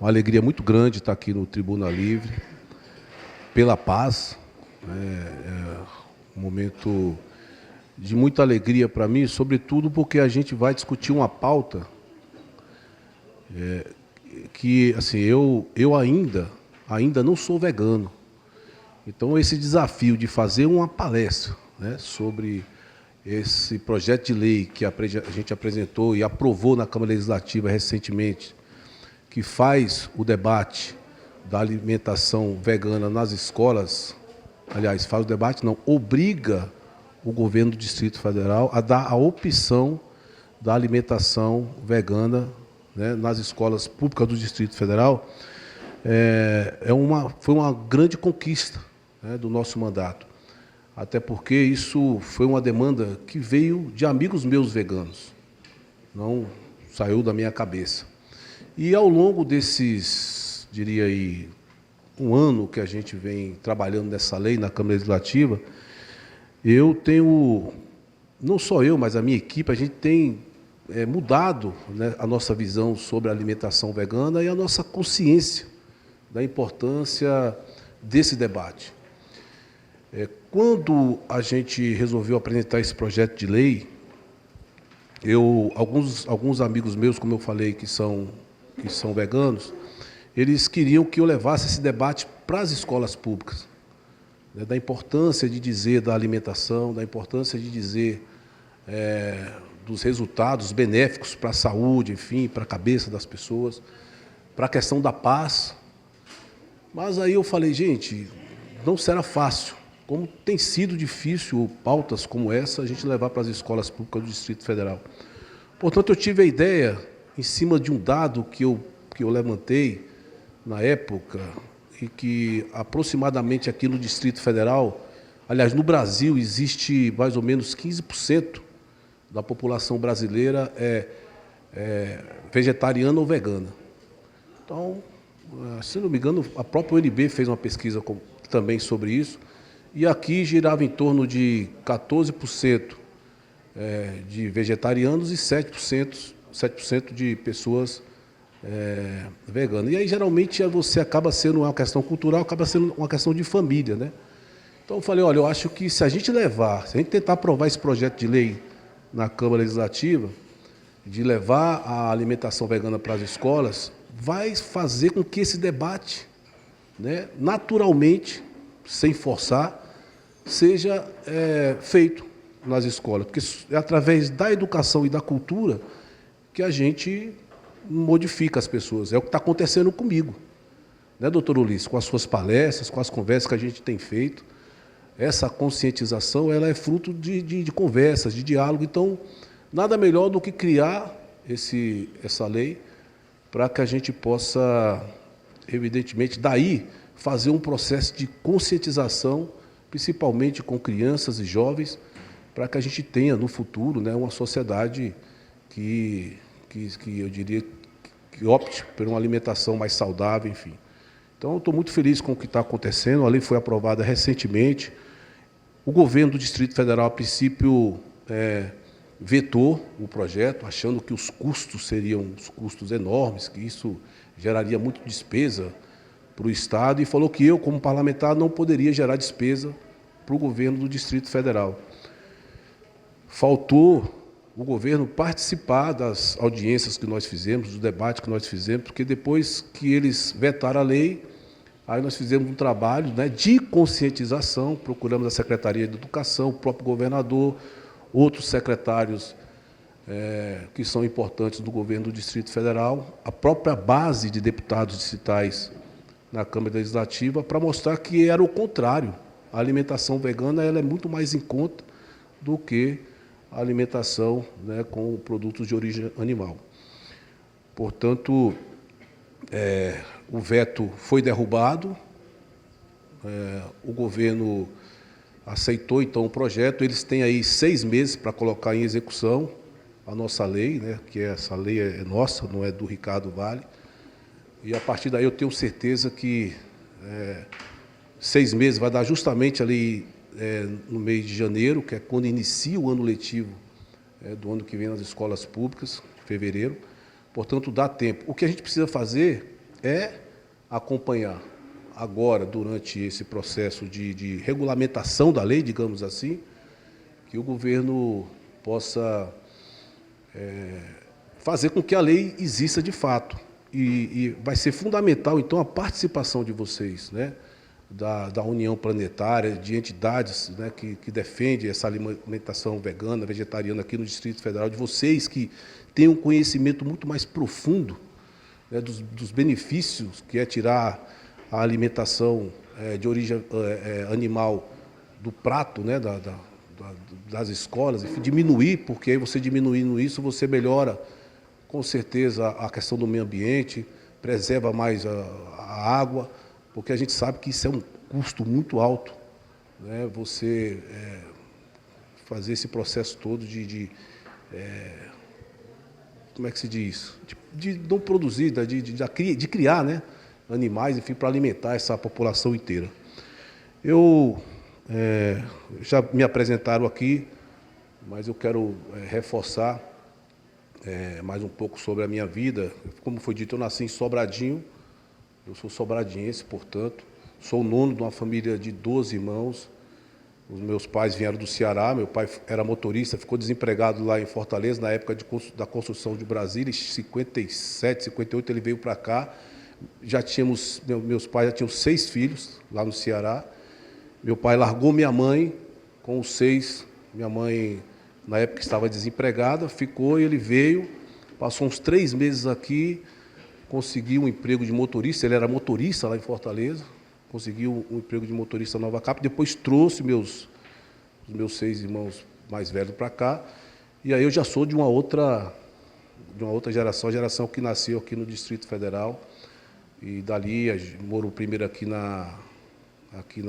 uma alegria muito grande estar aqui no Tribuna Livre, pela paz. É um momento de muita alegria para mim, sobretudo porque a gente vai discutir uma pauta que, assim, eu ainda não sou vegano. Então, esse desafio de fazer uma palestra, né, sobre esse projeto de lei que a gente apresentou e aprovou na Câmara Legislativa recentemente, que faz o debate da alimentação vegana nas escolas, aliás, faz o debate, não, obriga o governo do Distrito Federal a dar a opção da alimentação vegana, né, nas escolas públicas do Distrito Federal. Foi uma grande conquista, né, do nosso mandato. Até porque isso foi uma demanda que veio de amigos meus veganos, não saiu da minha cabeça. E ao longo desses, diria aí, um ano que a gente vem trabalhando nessa lei na Câmara Legislativa, eu tenho, não só eu, mas a minha equipe, a gente tem mudado, né, a nossa visão sobre a alimentação vegana e a nossa consciência da importância desse debate. Quando a gente resolveu apresentar esse projeto de lei, alguns amigos meus, como eu falei, que são veganos, eles queriam que eu levasse esse debate para as escolas públicas, né, da importância de dizer da alimentação, da importância de dizer dos resultados benéficos para a saúde, enfim, para a cabeça das pessoas, para a questão da paz. Mas aí eu falei, gente, não será fácil. Como tem sido difícil pautas como essa a gente levar para as escolas públicas do Distrito Federal. Portanto, eu tive a ideia, em cima de um dado que eu levantei na época, e que aproximadamente aqui no Distrito Federal, aliás, no Brasil, existe mais ou menos 15% da população brasileira vegetariana ou vegana. Então, se não me engano, a própria UNB fez uma pesquisa também sobre isso, e aqui girava em torno de 14% de vegetarianos e 7% de pessoas veganas. E aí, geralmente, você acaba sendo uma questão cultural, acaba sendo uma questão de família, né? Então, eu falei, olha, eu acho que se a gente tentar aprovar esse projeto de lei na Câmara Legislativa, de levar a alimentação vegana para as escolas, vai fazer com que esse debate, né, naturalmente, sem forçar, seja feito nas escolas, porque é através da educação e da cultura que a gente modifica as pessoas. É o que está acontecendo comigo, né, doutor Ulisses, com as suas palestras, com as conversas que a gente tem feito. Essa conscientização, ela é fruto de conversas, de diálogo. Então, nada melhor do que criar essa lei para que a gente possa, evidentemente, daí fazer um processo de conscientização, principalmente com crianças e jovens, para que a gente tenha no futuro, né, uma sociedade que eu diria que opte por uma alimentação mais saudável, enfim. Então, eu estou muito feliz com o que está acontecendo. A lei foi aprovada recentemente. O governo do Distrito Federal, a princípio, vetou o projeto, achando que os custos seriam custos enormes, que isso geraria muita despesa para o Estado, e falou que eu, como parlamentar, não poderia gerar despesa para o governo do Distrito Federal. Faltou o governo participar das audiências que nós fizemos, do debate que nós fizemos, porque depois que eles vetaram a lei, aí nós fizemos um trabalho, né, de conscientização, procuramos a Secretaria de Educação, o próprio governador, outros secretários que são importantes do governo do Distrito Federal, a própria base de deputados distritais na Câmara Legislativa, para mostrar que era o contrário. A alimentação vegana, ela é muito mais em conta do que a alimentação, né, com produtos de origem animal. Portanto, o veto foi derrubado, o governo aceitou, então, o projeto. Eles têm aí 6 meses para colocar em execução a nossa lei, né, que essa lei é nossa, não é do Ricardo Vale, e a partir daí eu tenho certeza que 6 meses vai dar justamente ali no mês de janeiro, que é quando inicia o ano letivo do ano que vem nas escolas públicas, fevereiro. Portanto, dá tempo. O que a gente precisa fazer é acompanhar agora, durante esse processo de regulamentação da lei, digamos assim, que o governo possa fazer com que a lei exista de fato. E vai ser fundamental, então, a participação de vocês, né, da União Planetária, de entidades, né, que defendem essa alimentação vegana, vegetariana aqui no Distrito Federal, de vocês que têm um conhecimento muito mais profundo, né, dos benefícios que é tirar a alimentação de origem animal do prato, né, das escolas, enfim, diminuir, porque aí você diminuindo isso, você melhora, com certeza, a questão do meio ambiente, preserva mais a água, porque a gente sabe que isso é um custo muito alto, né, você fazer esse processo todo como é que se diz? De não produzir, de criar, né, animais, enfim, para alimentar essa população inteira. Já me apresentaram aqui, mas eu quero reforçar mais um pouco sobre a minha vida. Como foi dito, eu nasci em Sobradinho, eu sou sobradiense, portanto, sou o nono de uma família de 12 irmãos. Os meus pais vieram do Ceará, meu pai era motorista, ficou desempregado lá em Fortaleza, na época da construção de Brasília, em 57, 58 ele veio para cá. Meus pais já tinham 6 filhos lá no Ceará. Meu pai largou minha mãe com os 6, minha mãe na época estava desempregada, ficou e ele veio, passou uns 3 meses aqui, conseguiu um emprego de motorista, ele era motorista lá em Fortaleza, conseguiu um emprego de motorista na Nova Cap, depois trouxe os meus 6 irmãos mais velhos para cá, e aí eu já sou de uma outra geração, a geração que nasceu aqui no Distrito Federal, e dali morou primeiro aqui na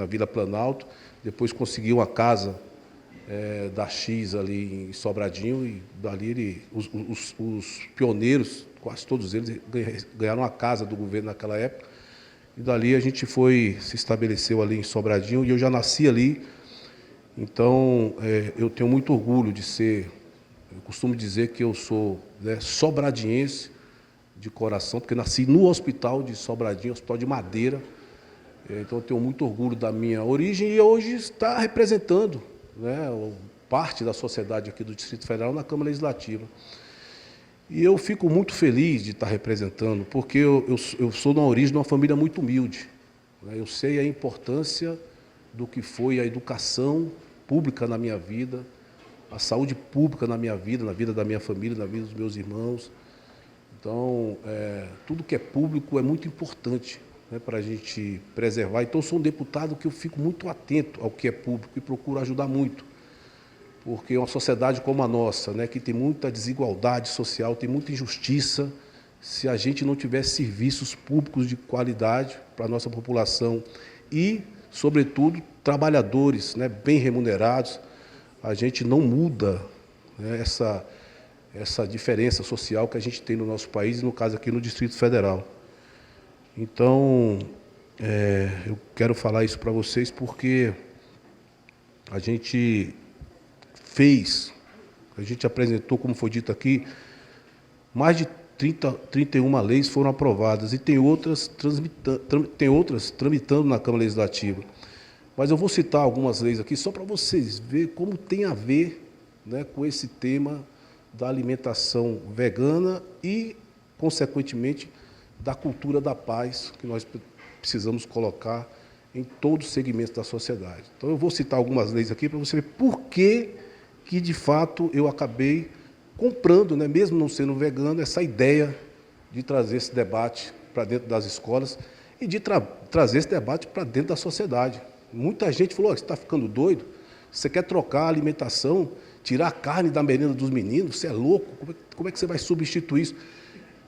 Vila Planalto, depois conseguiu uma casa da X ali em Sobradinho, e dali os pioneiros, quase todos eles, ganharam a casa do governo naquela época, e dali a gente se estabeleceu ali em Sobradinho, e eu já nasci ali, então eu tenho muito orgulho de ser, eu costumo dizer que eu sou, né, sobradiense de coração, porque nasci no hospital de Sobradinho, hospital de Madeira, então eu tenho muito orgulho da minha origem e hoje está representando, né, parte da sociedade aqui do Distrito Federal na Câmara Legislativa. E eu fico muito feliz de estar representando, porque eu sou de uma origem de uma família muito humilde, né, eu sei a importância do que foi a educação pública na minha vida, a saúde pública na minha vida, na vida da minha família, na vida dos meus irmãos. Então, tudo que é público é muito importante, né, para a gente preservar. Então, eu sou um deputado que eu fico muito atento ao que é público e procuro ajudar muito, porque uma sociedade como a nossa, né, que tem muita desigualdade social, tem muita injustiça, se a gente não tiver serviços públicos de qualidade para a nossa população e, sobretudo, trabalhadores, né, bem remunerados, a gente não muda, né, essa diferença social que a gente tem no nosso país, e no caso aqui no Distrito Federal. Então, eu quero falar isso para vocês porque a gente apresentou, como foi dito aqui, mais de 31 leis foram aprovadas e tem outras tramitando na Câmara Legislativa. Mas eu vou citar algumas leis aqui só para vocês verem como tem a ver, né, com esse tema da alimentação vegana e, consequentemente, da cultura da paz que nós precisamos colocar em todos os segmentos da sociedade. Então, eu vou citar algumas leis aqui para você ver por que, de fato, eu acabei comprando, né, mesmo não sendo vegano, essa ideia de trazer esse debate para dentro das escolas e de trazer esse debate para dentro da sociedade. Muita gente falou: você está ficando doido? Você quer trocar a alimentação, tirar a carne da merenda dos meninos? Você é louco? Como é que você vai substituir isso?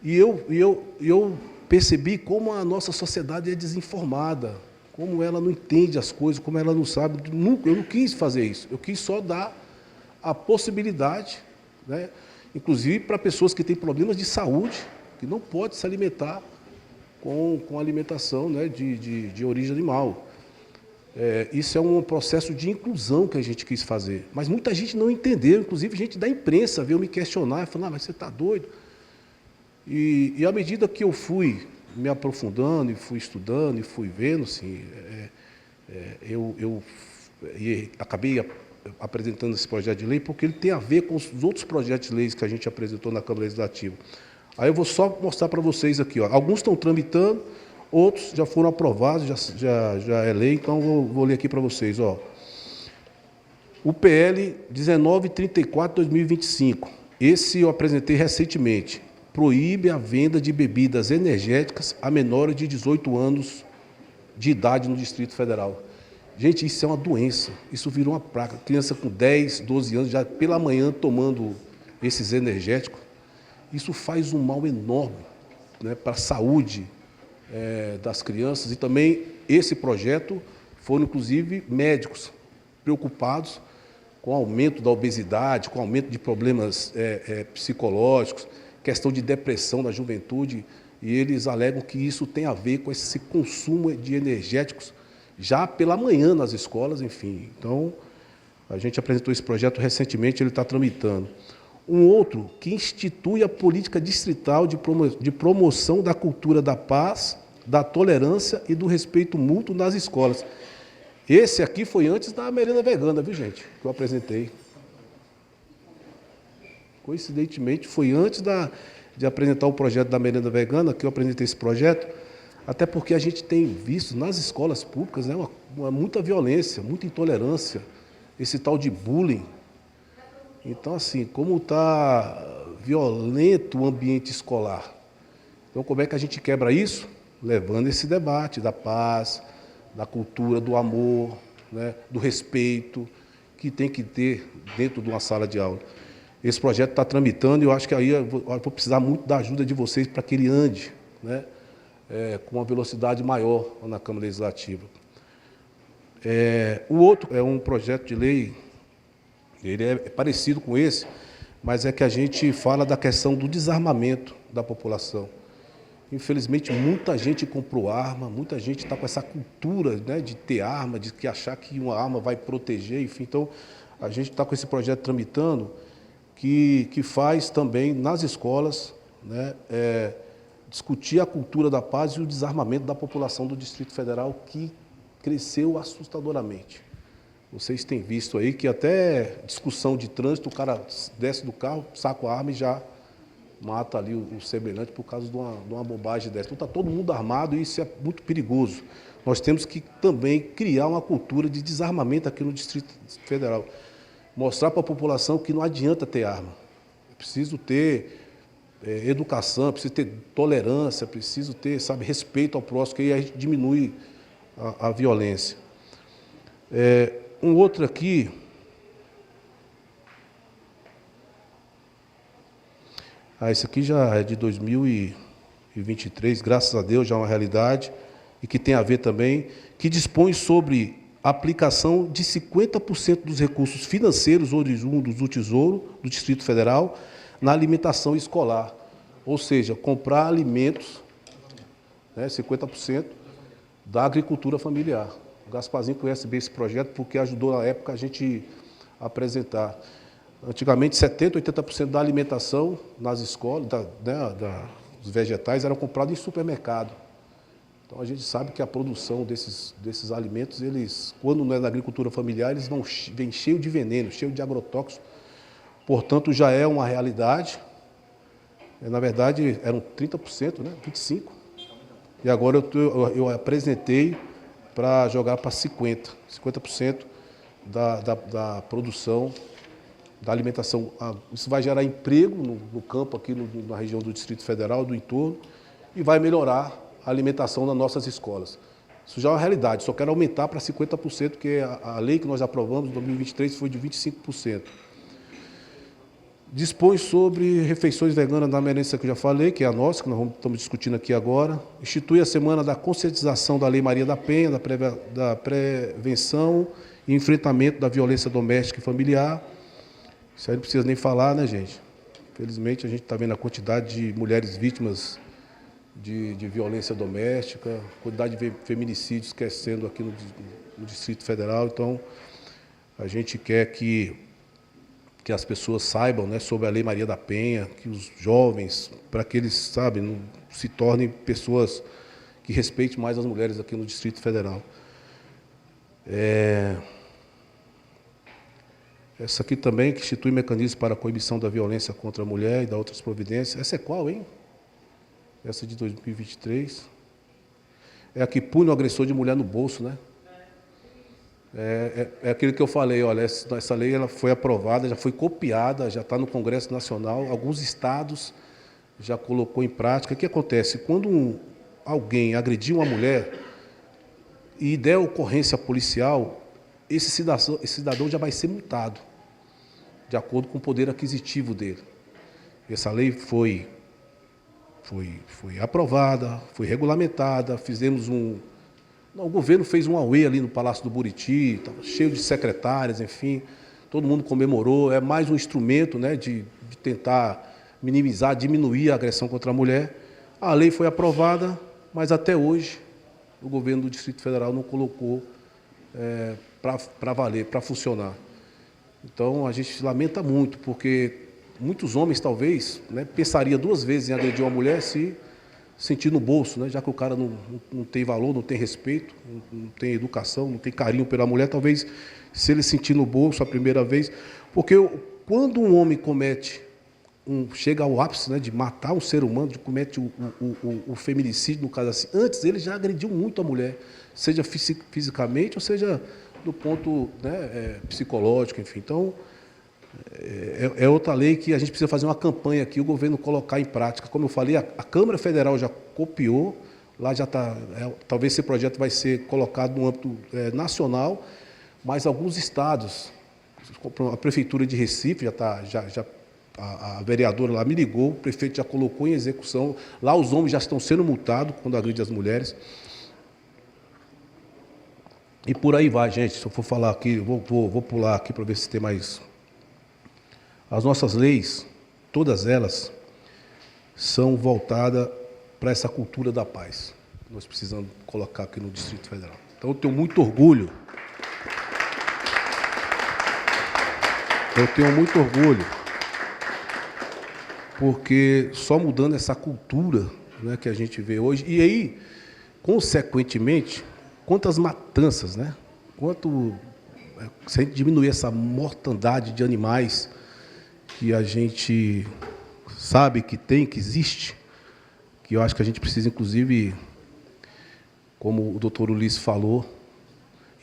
E eu percebi como a nossa sociedade é desinformada, como ela não entende as coisas, como ela não sabe. Eu não quis fazer isso, eu quis só dar a possibilidade, né, inclusive para pessoas que têm problemas de saúde, que não podem se alimentar com alimentação, né, de origem animal. Isso é um processo de inclusão que a gente quis fazer. Mas muita gente não entendeu, inclusive gente da imprensa veio me questionar, falando: mas você está doido? E à medida que eu fui me aprofundando, e fui estudando, e fui vendo, assim, e acabei apresentando esse projeto de lei porque ele tem a ver com os outros projetos de leis que a gente apresentou na Câmara Legislativa. Aí eu vou só mostrar para vocês aqui, ó. Alguns estão tramitando, outros já foram aprovados, já é lei, então vou ler aqui para vocês, ó. O PL 1934/2025, esse eu apresentei recentemente, proíbe a venda de bebidas energéticas a menores de 18 anos de idade no Distrito Federal. Gente, isso é uma doença, isso virou uma praga. Criança com 10, 12 anos, já pela manhã tomando esses energéticos, isso faz um mal enorme, né, para a saúde das crianças. E também esse projeto foram, inclusive, médicos preocupados com o aumento da obesidade, com o aumento de problemas psicológicos, questão de depressão da juventude, e eles alegam que isso tem a ver com esse consumo de energéticos já pela manhã nas escolas, enfim. Então, a gente apresentou esse projeto recentemente, ele está tramitando. Um outro que institui a política distrital de promoção da cultura da paz, da tolerância e do respeito mútuo nas escolas. Esse aqui foi antes da merenda vegana, viu, gente, que eu apresentei. Coincidentemente, foi antes de apresentar o projeto da merenda vegana que eu apresentei esse projeto, até porque a gente tem visto nas escolas públicas, né, muita violência, muita intolerância, esse tal de bullying. Então, assim, como está violento o ambiente escolar? Então, como é que a gente quebra isso? Levando esse debate da paz, da cultura, do amor, né, do respeito, que tem que ter dentro de uma sala de aula. Esse projeto está tramitando e eu acho que aí eu vou precisar muito da ajuda de vocês para que ele ande, né, com uma velocidade maior na Câmara Legislativa. O outro é um projeto de lei, ele é parecido com esse, mas é que a gente fala da questão do desarmamento da população. Infelizmente, muita gente comprou arma, muita gente está com essa cultura, né, de ter arma, de que achar que uma arma vai proteger, enfim. Então, a gente está com esse projeto tramitando que faz também nas escolas, né, discutir a cultura da paz e o desarmamento da população do Distrito Federal, que cresceu assustadoramente. Vocês têm visto aí que até discussão de trânsito, o cara desce do carro, saca a arma e já mata ali o semelhante por causa de uma bobagem dessa. Então está todo mundo armado e isso é muito perigoso. Nós temos que também criar uma cultura de desarmamento aqui no Distrito Federal. Mostrar para a população que não adianta ter arma. É preciso ter educação, é preciso ter tolerância, é preciso ter, sabe, respeito ao próximo, que aí a gente diminui a violência. Um outro aqui, esse aqui já é de 2023, graças a Deus, já é uma realidade, e que tem a ver também, que dispõe sobre a aplicação de 50% dos recursos financeiros oriundos do Tesouro do Distrito Federal na alimentação escolar, ou seja, comprar alimentos, né, 50% da agricultura familiar. O Gasparzinho conhece bem esse projeto porque ajudou na época a gente a apresentar. Antigamente, 70%, 80% da alimentação nas escolas, dos vegetais, eram comprados em supermercado. Então, a gente sabe que a produção desses alimentos, eles, quando não é na agricultura familiar, eles vêm cheios de veneno, cheios de agrotóxicos. Portanto, já é uma realidade. Na verdade, eram 30%, né? 25%. E agora eu apresentei para jogar para 50% da produção da alimentação. Isso vai gerar emprego no campo aqui na região do Distrito Federal, do entorno, e vai melhorar a alimentação nas nossas escolas. Isso já é uma realidade, só quero aumentar para 50%, porque a lei que nós aprovamos em 2023 foi de 25%. Dispõe sobre refeições veganas na merenda, que eu já falei, que é a nossa, que nós estamos discutindo aqui agora. Institui a Semana da Conscientização da Lei Maria da Penha, da prevenção e enfrentamento da violência doméstica e familiar. Isso aí não precisa nem falar, né, gente? Infelizmente, a gente está vendo a quantidade de mulheres vítimas de violência doméstica, a quantidade de feminicídios crescendo aqui no Distrito Federal. Então, a gente quer que as pessoas saibam, né, sobre a Lei Maria da Penha, que os jovens, para que eles, sabe, não se tornem pessoas que respeitem mais as mulheres aqui no Distrito Federal. Essa aqui também, que institui mecanismos para a coibição da violência contra a mulher e da outras providências. Essa é qual, hein? Essa é de 2023. É a que pune o agressor de mulher no bolso, né? É aquilo que eu falei, olha, essa lei ela foi aprovada, já foi copiada, já está no Congresso Nacional, alguns estados já colocou em prática. O que acontece? Quando alguém agredir uma mulher e der ocorrência policial, esse cidadão já vai ser multado, de acordo com o poder aquisitivo dele. Essa lei foi aprovada, foi regulamentada, fizemos o governo fez um auê ali no Palácio do Buriti, cheio de secretárias, enfim, todo mundo comemorou. É mais um instrumento, né, de tentar minimizar, diminuir a agressão contra a mulher. A lei foi aprovada, mas até hoje o governo do Distrito Federal não colocou para valer, para funcionar. Então, a gente lamenta muito, porque muitos homens, talvez, né, pensariam 2 vezes em agredir uma mulher se sentir no bolso, né, já que o cara não tem valor, não tem respeito, não tem educação, não tem carinho pela mulher, talvez se ele sentir no bolso a primeira vez. Porque quando um homem chega ao ápice, né, de matar um ser humano, de comete o feminicídio, no caso assim, antes ele já agrediu muito a mulher, seja fisicamente ou seja do ponto, né, psicológico, enfim. Então, é outra lei que a gente precisa fazer uma campanha aqui, o governo colocar em prática. Como eu falei, a Câmara Federal já copiou, lá já está, talvez esse projeto vai ser colocado no âmbito nacional, mas alguns estados, a Prefeitura de Recife já está, a vereadora lá me ligou, o prefeito já colocou em execução, lá os homens já estão sendo multados quando agridem as mulheres. E por aí vai, gente. Se eu for falar aqui, vou pular aqui para ver se tem mais. As nossas leis, todas elas, são voltadas para essa cultura da paz. Nós precisamos colocar aqui no Distrito Federal. Então, eu tenho muito orgulho. Porque só mudando essa cultura, né, que a gente vê hoje, e aí, consequentemente, quantas matanças, né? Se a gente diminuir essa mortandade de animais que a gente sabe que existe, que eu acho que a gente precisa, inclusive, como o doutor Ulisses falou,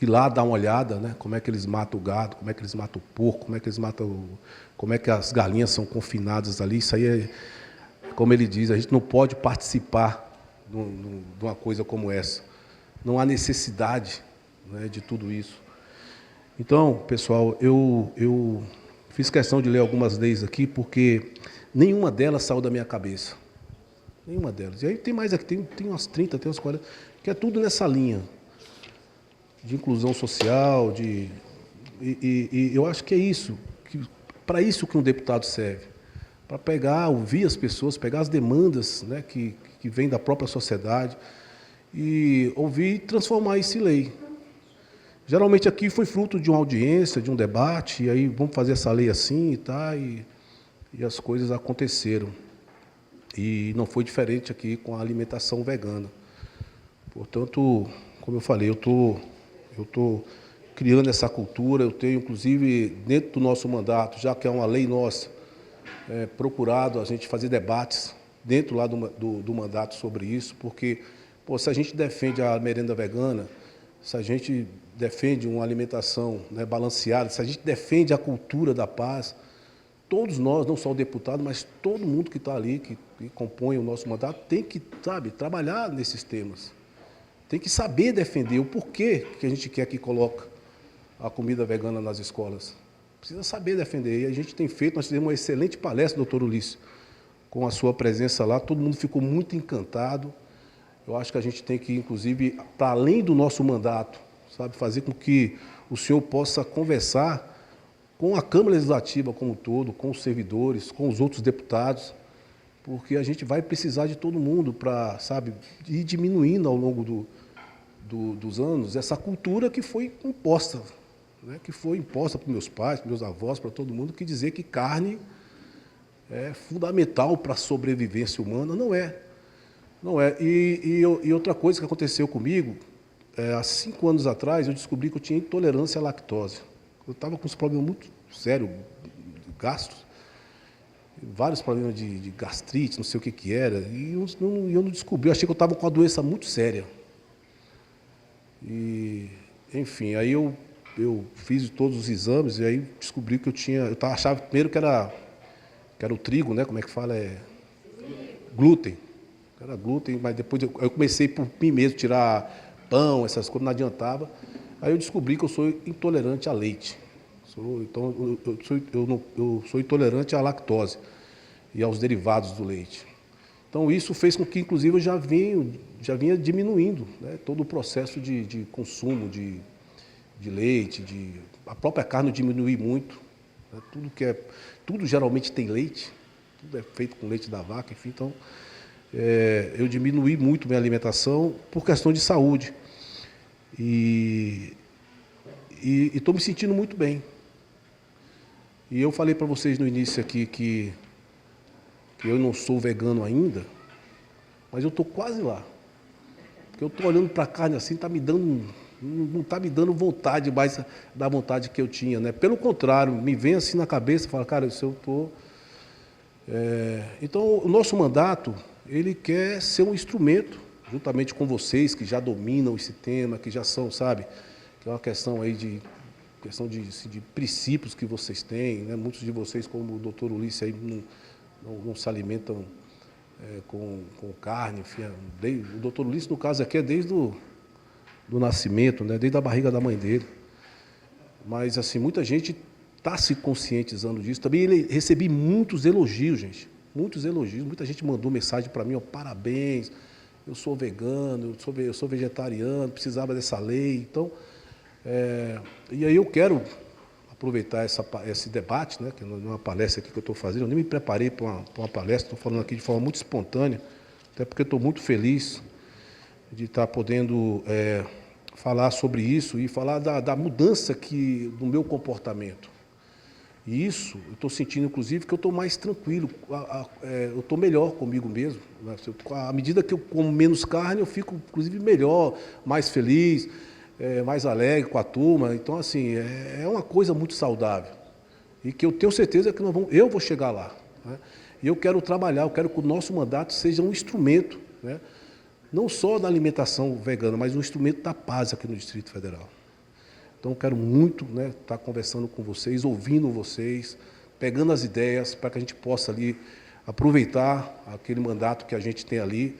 ir lá dar uma olhada, né? Como é que eles matam o gado, como é que eles matam o porco, como é que as galinhas são confinadas ali. Isso aí é, como ele diz, a gente não pode participar de uma coisa como essa. Não há necessidade, né, de tudo isso. Então, pessoal, eu fiz questão de ler algumas leis aqui, porque nenhuma delas saiu da minha cabeça. Nenhuma delas. E aí tem mais aqui, tem umas 30, tem umas 40, que é tudo nessa linha de inclusão social, e eu acho que é isso, para isso que um deputado serve, para ouvir as pessoas, pegar as demandas, né, que vêm da própria sociedade, e ouvir e transformar isso em lei. Geralmente aqui foi fruto de uma audiência, de um debate, e aí vamos fazer essa lei assim e as coisas aconteceram. E não foi diferente aqui com a alimentação vegana. Portanto, como eu falei, eu estou criando essa cultura, eu tenho, inclusive, dentro do nosso mandato, já que é uma lei nossa, procurado a gente fazer debates dentro lá do mandato sobre isso, porque, se a gente defende a merenda vegana, se a gente defende uma alimentação, né, balanceada, se a gente defende a cultura da paz, todos nós, não só o deputado, mas todo mundo que está ali, que compõe o nosso mandato, tem que, trabalhar nesses temas. Tem que saber defender o porquê que a gente quer que coloque a comida vegana nas escolas. Precisa saber defender. E a gente tem feito, nós tivemos uma excelente palestra, doutor Ulisses, com a sua presença lá, todo mundo ficou muito encantado. Eu acho que a gente tem que, inclusive, para além do nosso mandato, fazer com que o senhor possa conversar com a Câmara Legislativa como um todo, com os servidores, com os outros deputados, porque a gente vai precisar de todo mundo para, ir diminuindo ao longo dos anos essa cultura que foi imposta, né, para meus pais, para meus avós, para todo mundo, que dizer que carne é fundamental para a sobrevivência humana. Não é. Não é. E outra coisa que aconteceu comigo, há 5 anos atrás, eu descobri que eu tinha intolerância à lactose. Eu estava com uns problemas muito sérios, gastos, vários problemas de gastrite, não sei o que era, e eu não descobri, eu achei que eu estava com uma doença muito séria. E, enfim, aí eu fiz todos os exames e aí descobri que eu achava primeiro que era o trigo, né? Como é que fala? Glúten. Era glúten, mas depois eu comecei por mim mesmo, tirar pão, essas coisas, não adiantava. Aí eu descobri que eu sou intolerante a leite. Então, eu sou intolerante à lactose e aos derivados do leite. Então, isso fez com que, inclusive, eu já vinha diminuindo, né, todo o processo de consumo de leite, a própria carne eu diminui muito. Né, tudo geralmente tem leite, tudo é feito com leite da vaca, enfim, então eu diminuí muito minha alimentação por questão de saúde. E estou me sentindo muito bem. E eu falei para vocês no início aqui que eu não sou vegano ainda, mas eu estou quase lá. Porque eu estou olhando para a carne assim, não está me dando vontade mais da vontade que eu tinha, né? Pelo contrário, me vem assim na cabeça, fala, cara, isso eu estou... Então, o nosso mandato, ele quer ser um instrumento, juntamente com vocês que já dominam esse tema, que já são, sabe, que é uma questão aí de princípios que vocês têm, né? Muitos de vocês, como o doutor Ulisses, aí não se alimentam com carne, enfim. O doutor Ulisses, no caso aqui, é desde do nascimento, né? Desde a barriga da mãe dele. Mas, assim, muita gente está se conscientizando disso. Também recebi muitos elogios, gente. Muitos elogios. Muita gente mandou mensagem para mim, ó, parabéns, eu sou vegano, eu sou vegetariano, precisava dessa lei. Então, e aí eu quero aproveitar esse debate, né, que não é uma palestra aqui que eu estou fazendo, eu nem me preparei para uma palestra, estou falando aqui de forma muito espontânea, até porque estou muito feliz de estar podendo falar sobre isso e falar da mudança do meu comportamento. E isso, eu estou sentindo, inclusive, que eu estou mais tranquilo, eu estou melhor comigo mesmo. Né? À medida que eu como menos carne, eu fico, inclusive, melhor, mais feliz, mais alegre com a turma. Então, assim, é uma coisa muito saudável. E que eu tenho certeza que eu vou chegar lá. Né? E eu quero trabalhar, eu quero que o nosso mandato seja um instrumento, né? Não só da alimentação vegana, mas um instrumento da paz aqui no Distrito Federal. Então, eu quero muito, né, estar conversando com vocês, ouvindo vocês, pegando as ideias para que a gente possa ali aproveitar aquele mandato que a gente tem ali.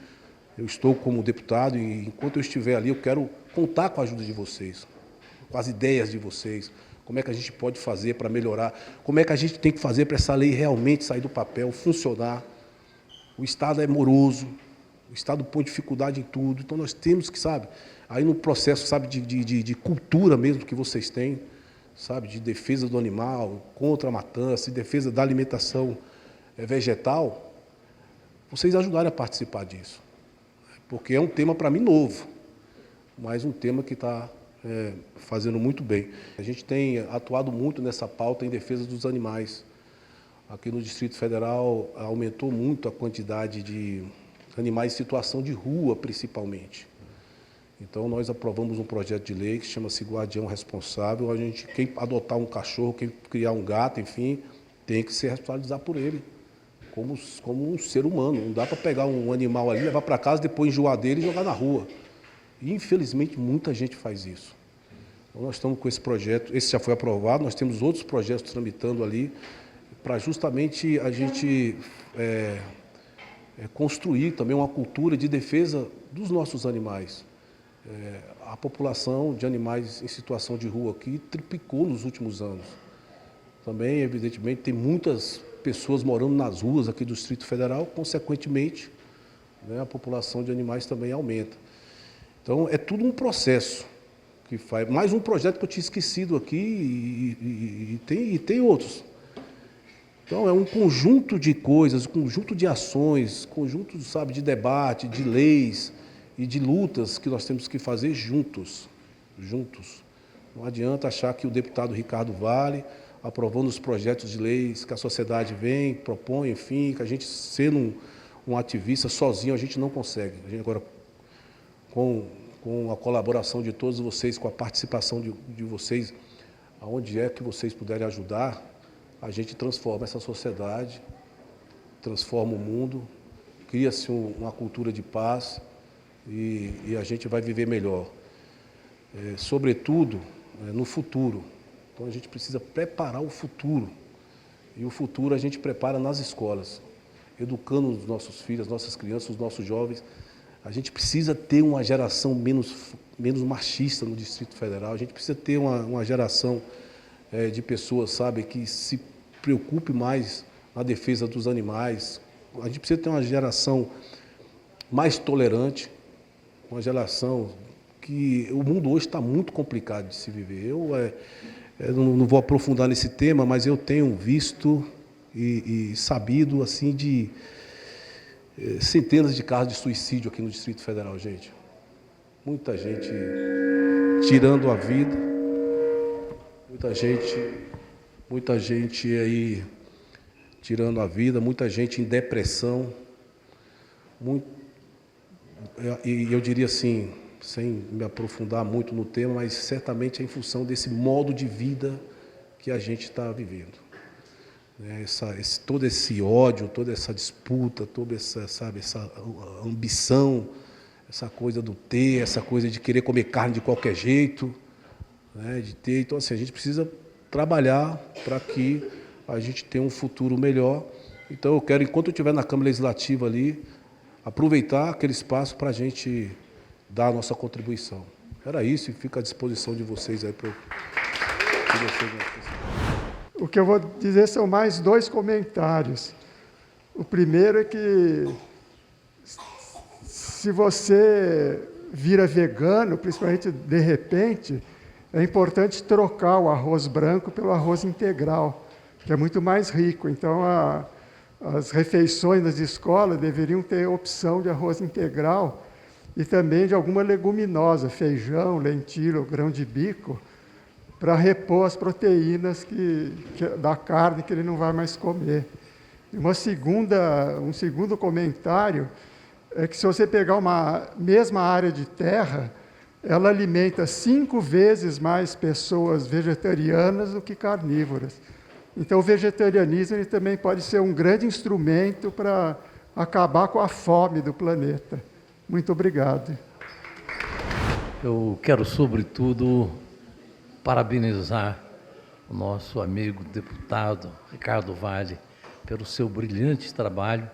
Eu estou como deputado e, enquanto eu estiver ali, eu quero contar com a ajuda de vocês, com as ideias de vocês, como é que a gente pode fazer para melhorar, como é que a gente tem que fazer para essa lei realmente sair do papel, funcionar. O Estado é moroso, o Estado põe dificuldade em tudo, então nós temos que, sabe, aí no processo, sabe, de cultura mesmo que vocês têm, sabe, de defesa do animal, contra a matança, de defesa da alimentação vegetal, vocês ajudarem a participar disso. Porque é um tema, para mim, novo, mas um tema que está fazendo muito bem. A gente tem atuado muito nessa pauta em defesa dos animais. Aqui no Distrito Federal aumentou muito a quantidade de animais em situação de rua, principalmente. Então, nós aprovamos um projeto de lei que chama-se Guardião Responsável. Quem adotar um cachorro, quem criar um gato, enfim, tem que se responsabilizar por ele, como um ser humano. Não dá para pegar um animal ali, levar para casa, depois enjoar dele e jogar na rua. E, infelizmente, muita gente faz isso. Então, nós estamos com esse projeto, esse já foi aprovado, nós temos outros projetos tramitando ali, para justamente a gente construir também uma cultura de defesa dos nossos animais. A população de animais em situação de rua aqui triplicou nos últimos anos. Também, evidentemente, tem muitas pessoas morando nas ruas aqui do Distrito Federal, consequentemente, né, a população de animais também aumenta. Então, é tudo um processo que faz. Mais um projeto que eu tinha esquecido aqui e tem outros. Então, é um conjunto de coisas, um conjunto de ações, conjunto, sabe, de debate, de leis e de lutas que nós temos que fazer juntos. Não adianta achar que o deputado Ricardo Vale, aprovando os projetos de leis que a sociedade vem, propõe, enfim, que a gente sendo um ativista, sozinho a gente não consegue. A gente agora, com a colaboração de todos vocês, com a participação de vocês, aonde é que vocês puderem ajudar, a gente transforma essa sociedade, transforma o mundo, cria-se uma cultura de paz e a gente vai viver melhor. Sobretudo, no futuro. Então a gente precisa preparar o futuro. E o futuro a gente prepara nas escolas, educando os nossos filhos, as nossas crianças, os nossos jovens. A gente precisa ter uma geração menos machista no Distrito Federal. A gente precisa ter uma geração de pessoas, sabe, que se preocupe mais na defesa dos animais. A gente precisa ter uma geração mais tolerante, uma geração que o mundo hoje está muito complicado de se viver. Eu não vou aprofundar nesse tema, mas eu tenho visto e sabido assim de centenas de casos de suicídio aqui no Distrito Federal, gente. Muita gente tirando a vida, muita gente aí tirando a vida, muita gente em depressão, e eu diria assim, sem me aprofundar muito no tema, mas certamente é em função desse modo de vida que a gente está vivendo. Todo esse ódio, toda essa disputa, toda essa ambição, essa coisa do ter, essa coisa de querer comer carne de qualquer jeito, né, de ter. Então, assim, a gente precisa trabalhar para que a gente tenha um futuro melhor. Então, eu quero, enquanto eu estiver na Câmara Legislativa ali, aproveitar aquele espaço para a gente dar a nossa contribuição. Era isso, e fico à disposição de vocês aí para O que eu vou dizer são mais 2 comentários. O primeiro é que, se você vira vegano, principalmente de repente, é importante trocar o arroz branco pelo arroz integral, que é muito mais rico. Então, as refeições das escolas deveriam ter opção de arroz integral e também de alguma leguminosa, feijão, lentilha, grão de bico, para repor as proteínas da carne que ele não vai mais comer. Um segundo comentário é que, se você pegar uma mesma área de terra, ela alimenta 5 vezes mais pessoas vegetarianas do que carnívoras. Então, o vegetarianismo ele também pode ser um grande instrumento para acabar com a fome do planeta. Muito obrigado. Eu quero, sobretudo, parabenizar o nosso amigo deputado Ricardo Vale pelo seu brilhante trabalho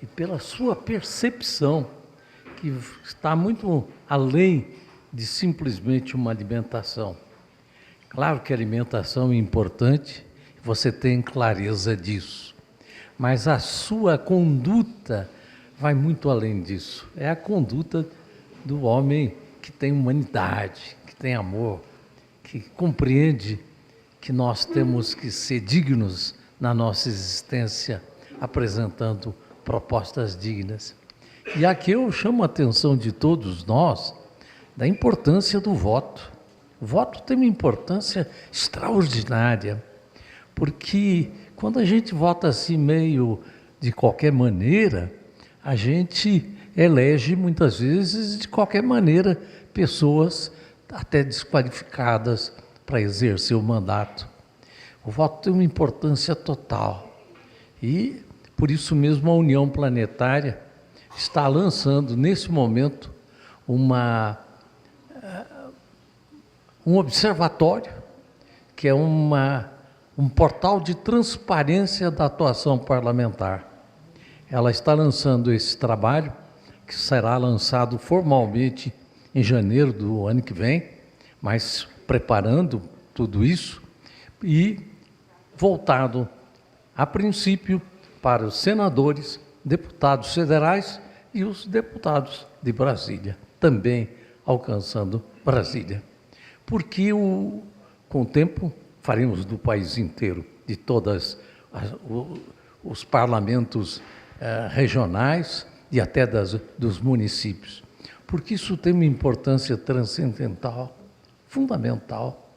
e pela sua percepção, que está muito além de simplesmente uma alimentação. Claro que a alimentação é importante, você tem clareza disso, mas a sua conduta vai muito além disso. É a conduta do homem que tem humanidade, que tem amor, que compreende que nós temos que ser dignos na nossa existência, apresentando propostas dignas. E aqui eu chamo a atenção de todos nós da importância do voto. O voto tem uma importância extraordinária, porque quando a gente vota assim meio de qualquer maneira, a gente elege muitas vezes de qualquer maneira pessoas até desqualificadas para exercer o mandato. O voto tem uma importância total e, por isso mesmo, a União Planetária está lançando, nesse momento, um observatório, que é um portal de transparência da atuação parlamentar. Ela está lançando esse trabalho, que será lançado formalmente em janeiro do ano que vem, mas preparando tudo isso e voltado, a princípio, para os senadores, deputados federais e os deputados de Brasília, também alcançando Brasília. Porque com o tempo faremos do país inteiro, de todos os parlamentos regionais e até dos municípios, porque isso tem uma importância transcendental, fundamental.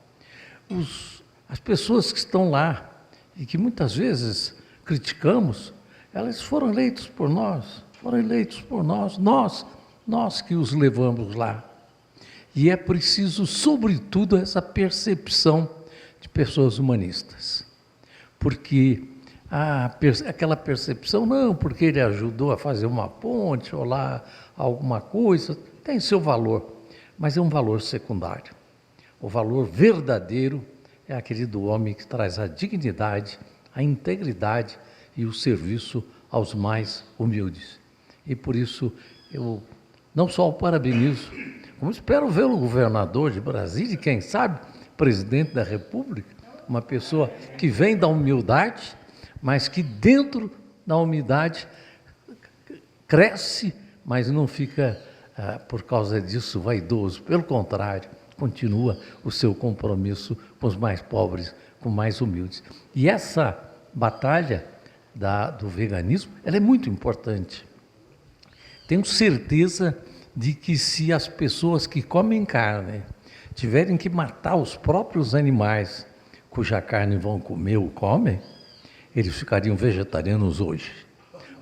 As pessoas que estão lá e que muitas vezes criticamos, elas foram eleitas por nós, foram eleitos por nós que os levamos lá. E é preciso, sobretudo, essa percepção de pessoas humanistas. Porque aquela percepção, não, porque ele ajudou a fazer uma ponte ou lá alguma coisa, tem seu valor, mas é um valor secundário. O valor verdadeiro é aquele do homem que traz a dignidade, a integridade e o serviço aos mais humildes. E por isso eu não só o parabenizo, como espero vê-lo governador de Brasília, e quem sabe presidente da República, uma pessoa que vem da humildade, mas que dentro da humildade cresce, mas não fica, por causa disso, vaidoso. Pelo contrário, continua o seu compromisso com os mais pobres, com os mais humildes. E essa batalha do veganismo, ela é muito importante. Tenho certeza de que se as pessoas que comem carne tiverem que matar os próprios animais cuja carne vão comer ou comem, eles ficariam vegetarianos hoje.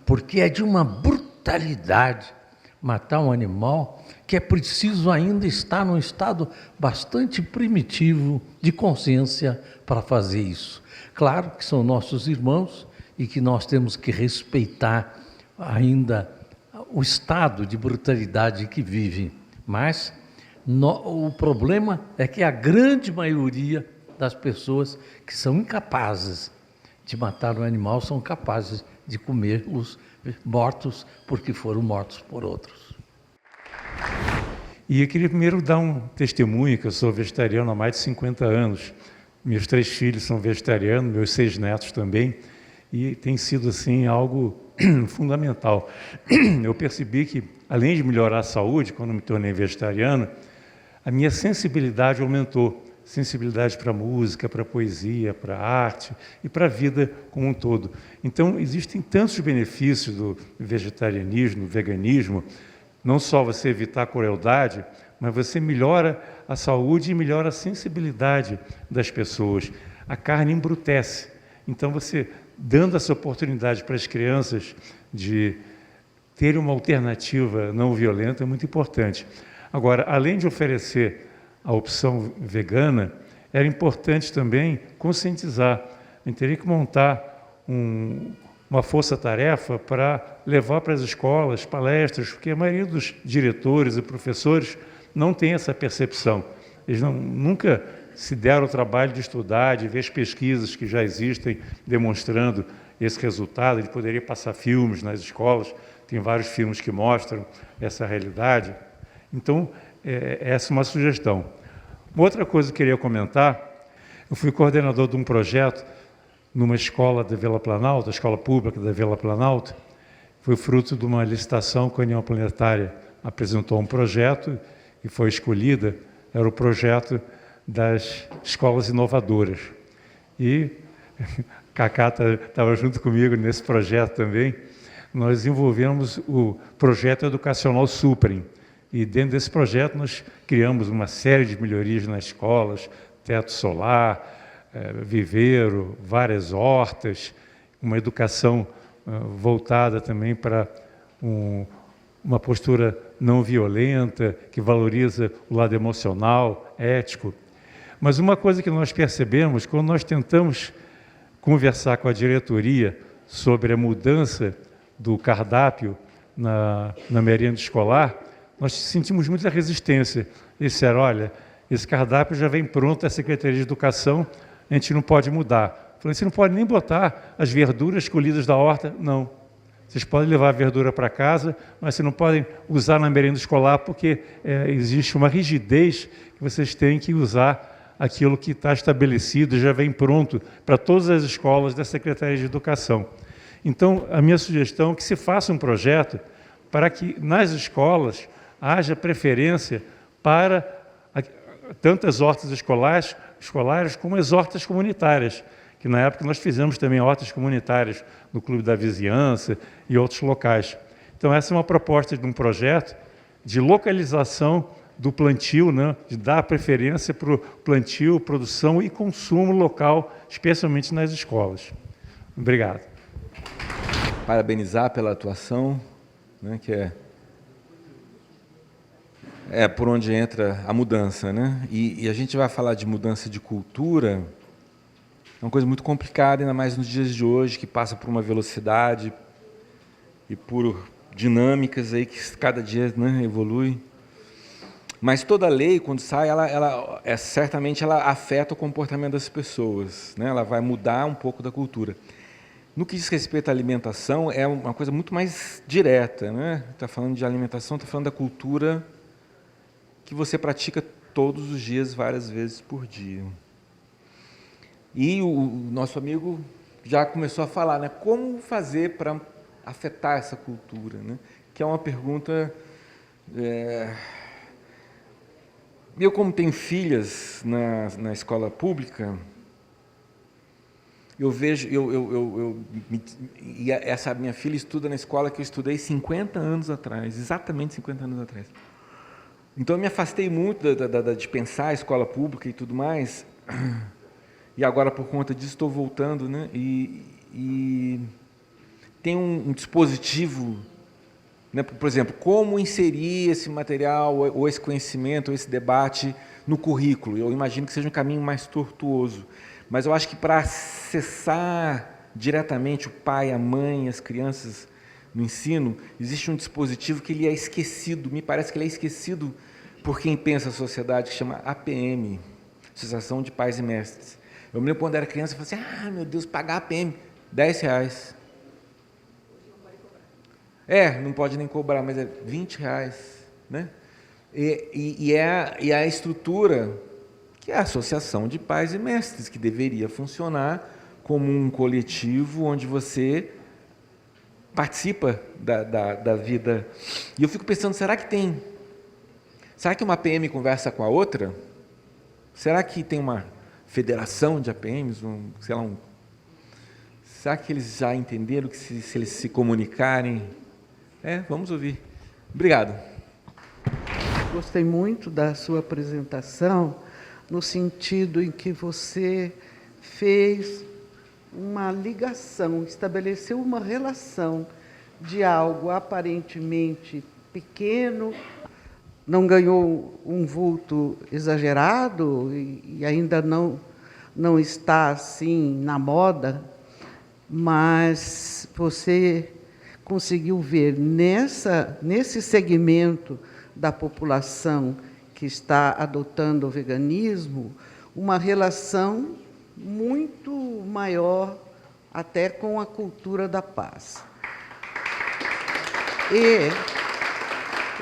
Porque é de uma brutalidade matar um animal que é preciso ainda estar num estado bastante primitivo de consciência para fazer isso. Claro que são nossos irmãos e que nós temos que respeitar ainda o estado de brutalidade que vivem, mas o problema é que a grande maioria das pessoas que são incapazes de matar um animal são capazes de comê-los mortos porque foram mortos por outros. E eu queria primeiro dar um testemunho que eu sou vegetariano há mais de 50 anos. Meus 3 filhos são vegetarianos, meus 6 netos também, e tem sido assim algo fundamental. Eu percebi que, além de melhorar a saúde, quando me tornei vegetariano, a minha sensibilidade aumentou. Sensibilidade para a música, para a poesia, para a arte e para a vida como um todo. Então, existem tantos benefícios do vegetarianismo, do veganismo, não só você evitar a crueldade, mas você melhora a saúde e melhora a sensibilidade das pessoas. A carne embrutece. Então, você dando essa oportunidade para as crianças de terem uma alternativa não violenta é muito importante. Agora, além de oferecer a opção vegana, era importante também conscientizar. A gente teria que montar uma força-tarefa para levar para as escolas palestras, porque a maioria dos diretores e professores não tem essa percepção. Eles nunca se deram o trabalho de estudar, de ver as pesquisas que já existem demonstrando esse resultado. Ele poderia passar filmes nas escolas, tem vários filmes que mostram essa realidade. Então, essa é uma sugestão. Uma outra coisa que eu queria comentar, eu fui coordenador de um projeto numa escola da Vila Planalto, a escola pública da Vila Planalto. Foi fruto de uma licitação que a União Planetária apresentou um projeto e foi escolhida, era o projeto das escolas inovadoras. E Cacá estava junto comigo nesse projeto também. Nós desenvolvemos o projeto educacional Suprem. E dentro desse projeto nós criamos uma série de melhorias nas escolas, teto solar, viveiro, várias hortas, uma educação voltada também para uma postura não violenta, que valoriza o lado emocional, ético. Mas uma coisa que nós percebemos, quando nós tentamos conversar com a diretoria sobre a mudança do cardápio na merenda escolar, nós sentimos muita resistência. Eles disseram, olha, esse cardápio já vem pronto da Secretaria de Educação, a gente não pode mudar. Eu falei, você não pode nem botar as verduras colhidas da horta? Não. Vocês podem levar a verdura para casa, mas vocês não podem usar na merenda escolar, porque existe uma rigidez que vocês têm que usar aquilo que está estabelecido, já vem pronto para todas as escolas da Secretaria de Educação. Então, a minha sugestão é que se faça um projeto para que nas escolas haja preferência para tantas hortas escolares como as hortas comunitárias, que na época nós fizemos também hortas comunitárias no Clube da Vizinhança e outros locais. Então, essa é uma proposta de um projeto de localização do plantio, né, de dar preferência para o plantio, produção e consumo local, especialmente nas escolas. Obrigado. Parabenizar pela atuação né, que é por onde entra a mudança, né? E a gente vai falar de mudança de cultura, é uma coisa muito complicada, ainda mais nos dias de hoje, que passa por uma velocidade e por dinâmicas aí que cada dia, né, evolui. Mas toda lei, quando sai, certamente ela afeta o comportamento das pessoas, né? Ela vai mudar um pouco da cultura. No que diz respeito à alimentação, é uma coisa muito mais direta, né? Está falando de alimentação, está falando da cultura que você pratica todos os dias, várias vezes por dia. E o nosso amigo já começou a falar, né? Como fazer para afetar essa cultura, né? Que é uma pergunta... Eu, como tenho filhas na escola pública, eu vejo... E essa minha filha estuda na escola que eu estudei 50 anos atrás, exatamente 50 anos atrás. Então, eu me afastei muito de pensar a escola pública e tudo mais, e agora, por conta disso, estou voltando, né? E tem um dispositivo, né? Por exemplo, como inserir esse material, ou esse conhecimento, ou esse debate no currículo. Eu imagino que seja um caminho mais tortuoso, mas eu acho que para acessar diretamente o pai, a mãe, as crianças no ensino, existe um dispositivo que ele é esquecido, me parece que ele é esquecido por quem pensa a sociedade, que chama APM, Associação de Pais e Mestres. Eu me lembro quando era criança, eu falei assim, meu Deus, pagar APM, R$10. Não pode nem cobrar, mas é R$20, né? E a estrutura, que é a Associação de Pais e Mestres, que deveria funcionar como um coletivo onde você participa da vida. E eu fico pensando, será que uma APM conversa com a outra? Será que tem uma federação de APMs? Será que eles já entenderam que se eles se comunicarem? Vamos ouvir. Obrigado. Gostei muito da sua apresentação, no sentido em que você fez uma ligação, estabeleceu uma relação de algo aparentemente pequeno, não ganhou um vulto exagerado e ainda não está assim na moda, mas você conseguiu ver nesse segmento da população que está adotando o veganismo uma relação muito maior até com a cultura da paz. E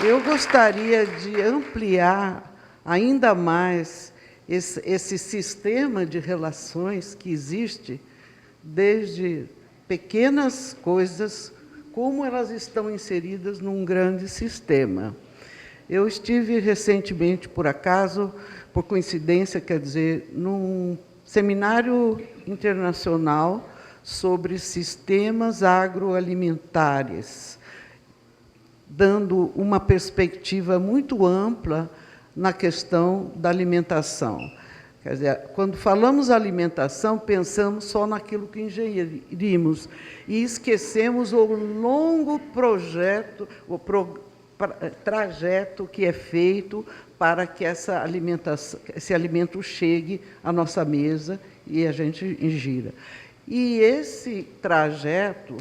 eu gostaria de ampliar ainda mais esse sistema de relações que existe, desde pequenas coisas, como elas estão inseridas num grande sistema. Eu estive recentemente, por acaso, por coincidência, quer dizer, num seminário internacional sobre sistemas agroalimentares, dando uma perspectiva muito ampla na questão da alimentação. Quer dizer, quando falamos alimentação, pensamos só naquilo que ingerimos e esquecemos o longo trajeto que é feito para que esse alimento chegue à nossa mesa e a gente ingira. E esse trajeto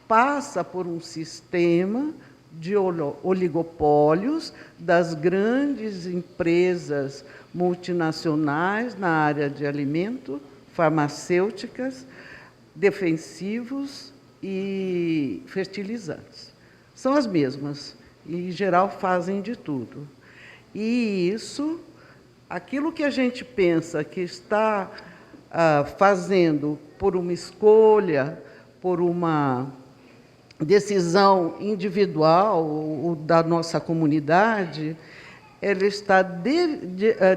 passa por um sistema de oligopólios das grandes empresas multinacionais na área de alimento, farmacêuticas, defensivos e fertilizantes. São as mesmas e, em geral, fazem de tudo. E isso, aquilo que a gente pensa que está fazendo por uma escolha, por uma decisão individual ou da nossa comunidade, ele está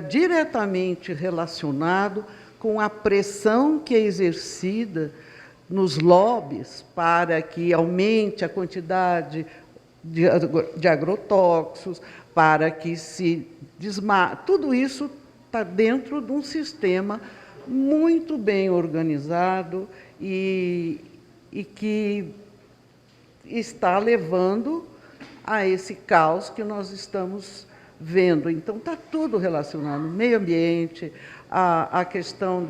diretamente relacionado com a pressão que é exercida nos lobbies para que aumente a quantidade de agrotóxicos, para que se desmate. Tudo isso está dentro de um sistema muito bem organizado e que está levando a esse caos que nós estamos vendo. Então, está tudo relacionado, meio ambiente, a questão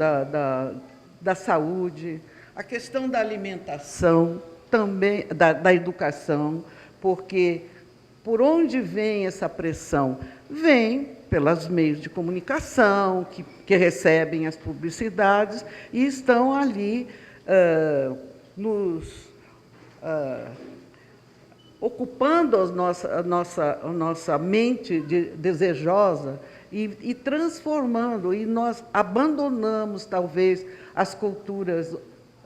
da saúde, a questão da alimentação, também da educação, porque por onde vem essa pressão? Vem pelos meios de comunicação, que recebem as publicidades e estão ali ocupando a nossa mente desejosa e transformando, e nós abandonamos, talvez, as culturas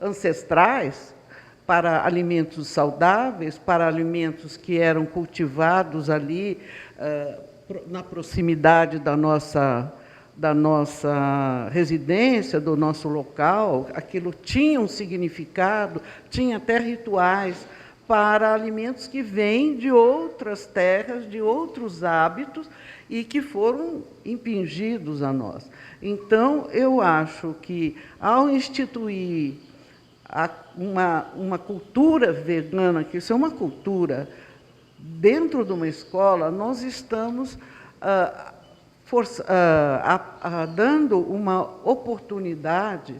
ancestrais para alimentos saudáveis, para alimentos que eram cultivados ali na proximidade da nossa residência, do nosso local. Aquilo tinha um significado, tinha até rituais para alimentos que vêm de outras terras, de outros hábitos e que foram impingidos a nós. Então, eu acho que, ao instituir uma cultura vegana, que isso é uma cultura dentro de uma escola, nós estamos dando uma oportunidade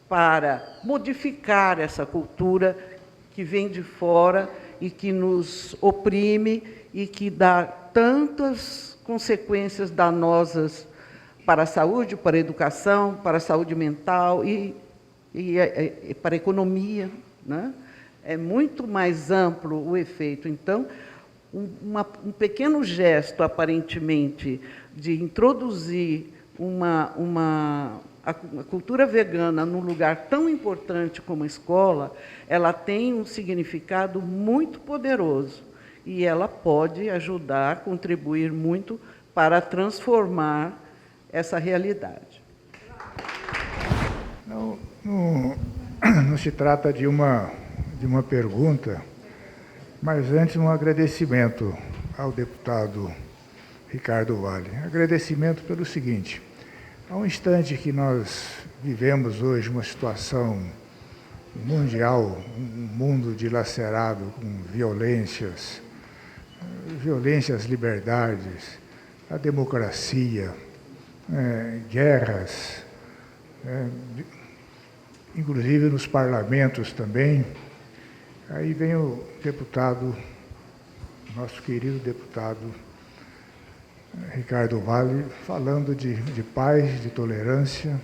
para modificar essa cultura que vem de fora e que nos oprime e que dá tantas consequências danosas para a saúde, para a educação, para a saúde mental e para a economia, né? É muito mais amplo o efeito. Então, um pequeno gesto, aparentemente, de introduzir a cultura vegana num lugar tão importante como a escola, ela tem um significado muito poderoso e ela pode ajudar, contribuir muito para transformar essa realidade. Não se trata de uma pergunta, mas antes um agradecimento ao deputado Ricardo Vale. Agradecimento pelo seguinte: há um instante que nós vivemos hoje uma situação mundial, um mundo dilacerado com violências às liberdades, à democracia, guerras, inclusive nos parlamentos também. Aí vem o deputado, nosso querido deputado Ricardo Vale, falando de paz, de tolerância,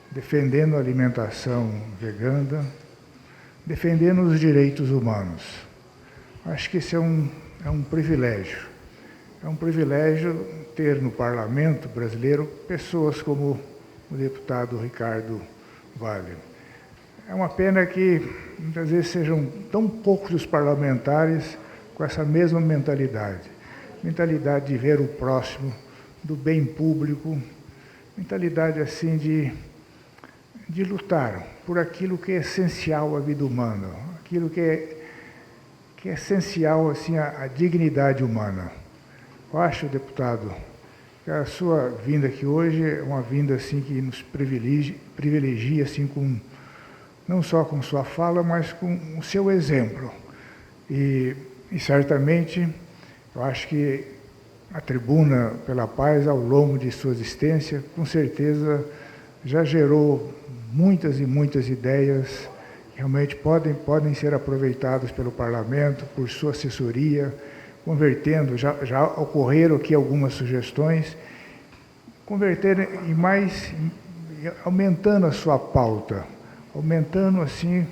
defendendo a alimentação vegana, defendendo os direitos humanos. Acho que isso é um privilégio. É um privilégio ter no parlamento brasileiro pessoas como o deputado Ricardo Vale. É uma pena que, muitas vezes, sejam tão poucos os parlamentares com essa mesma mentalidade de ver o próximo, do bem público, mentalidade assim de lutar por aquilo que é essencial à vida humana, aquilo que é essencial assim à dignidade humana. Eu acho, deputado, que a sua vinda aqui hoje é uma vinda assim que nos privilegia assim não só com sua fala, mas com o seu exemplo. E certamente, eu acho que a Tribuna pela Paz, ao longo de sua existência, com certeza já gerou muitas e muitas ideias que realmente podem ser aproveitadas pelo parlamento, por sua assessoria, convertendo, já ocorreram aqui algumas sugestões, converter em mais, aumentando a sua pauta, aumentando assim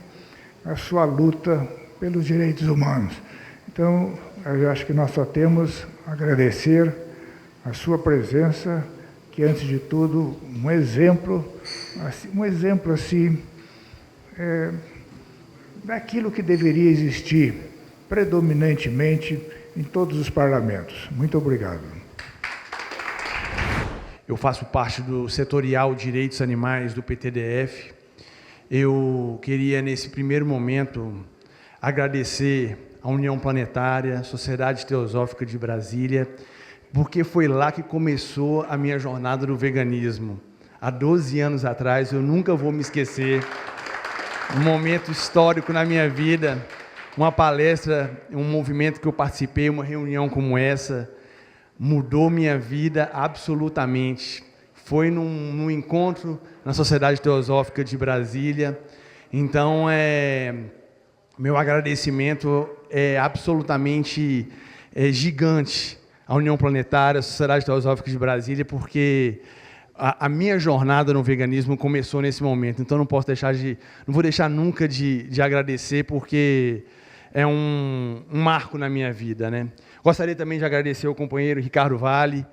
a sua luta pelos direitos humanos. Então, eu acho que nós só temos a agradecer a sua presença, que antes de tudo um exemplo assim daquilo que deveria existir predominantemente em todos os parlamentos. Muito obrigado. Eu faço parte do setorial Direitos Animais do PTDF. Eu queria, nesse primeiro momento, agradecer à União Planetária, Sociedade Teosófica de Brasília, porque foi lá que começou a minha jornada do veganismo. Há 12 anos atrás, eu nunca vou me esquecer, um momento histórico na minha vida, uma palestra, um movimento que eu participei, uma reunião como essa, mudou minha vida absolutamente. Foi num encontro na Sociedade Teosófica de Brasília. Então, meu agradecimento é absolutamente gigante à União Planetária, à Sociedade Teosófica de Brasília, porque a minha jornada no veganismo começou nesse momento. Então, não vou deixar nunca de agradecer, porque é um marco na minha vida, né? Gostaria também de agradecer ao companheiro Ricardo Vale,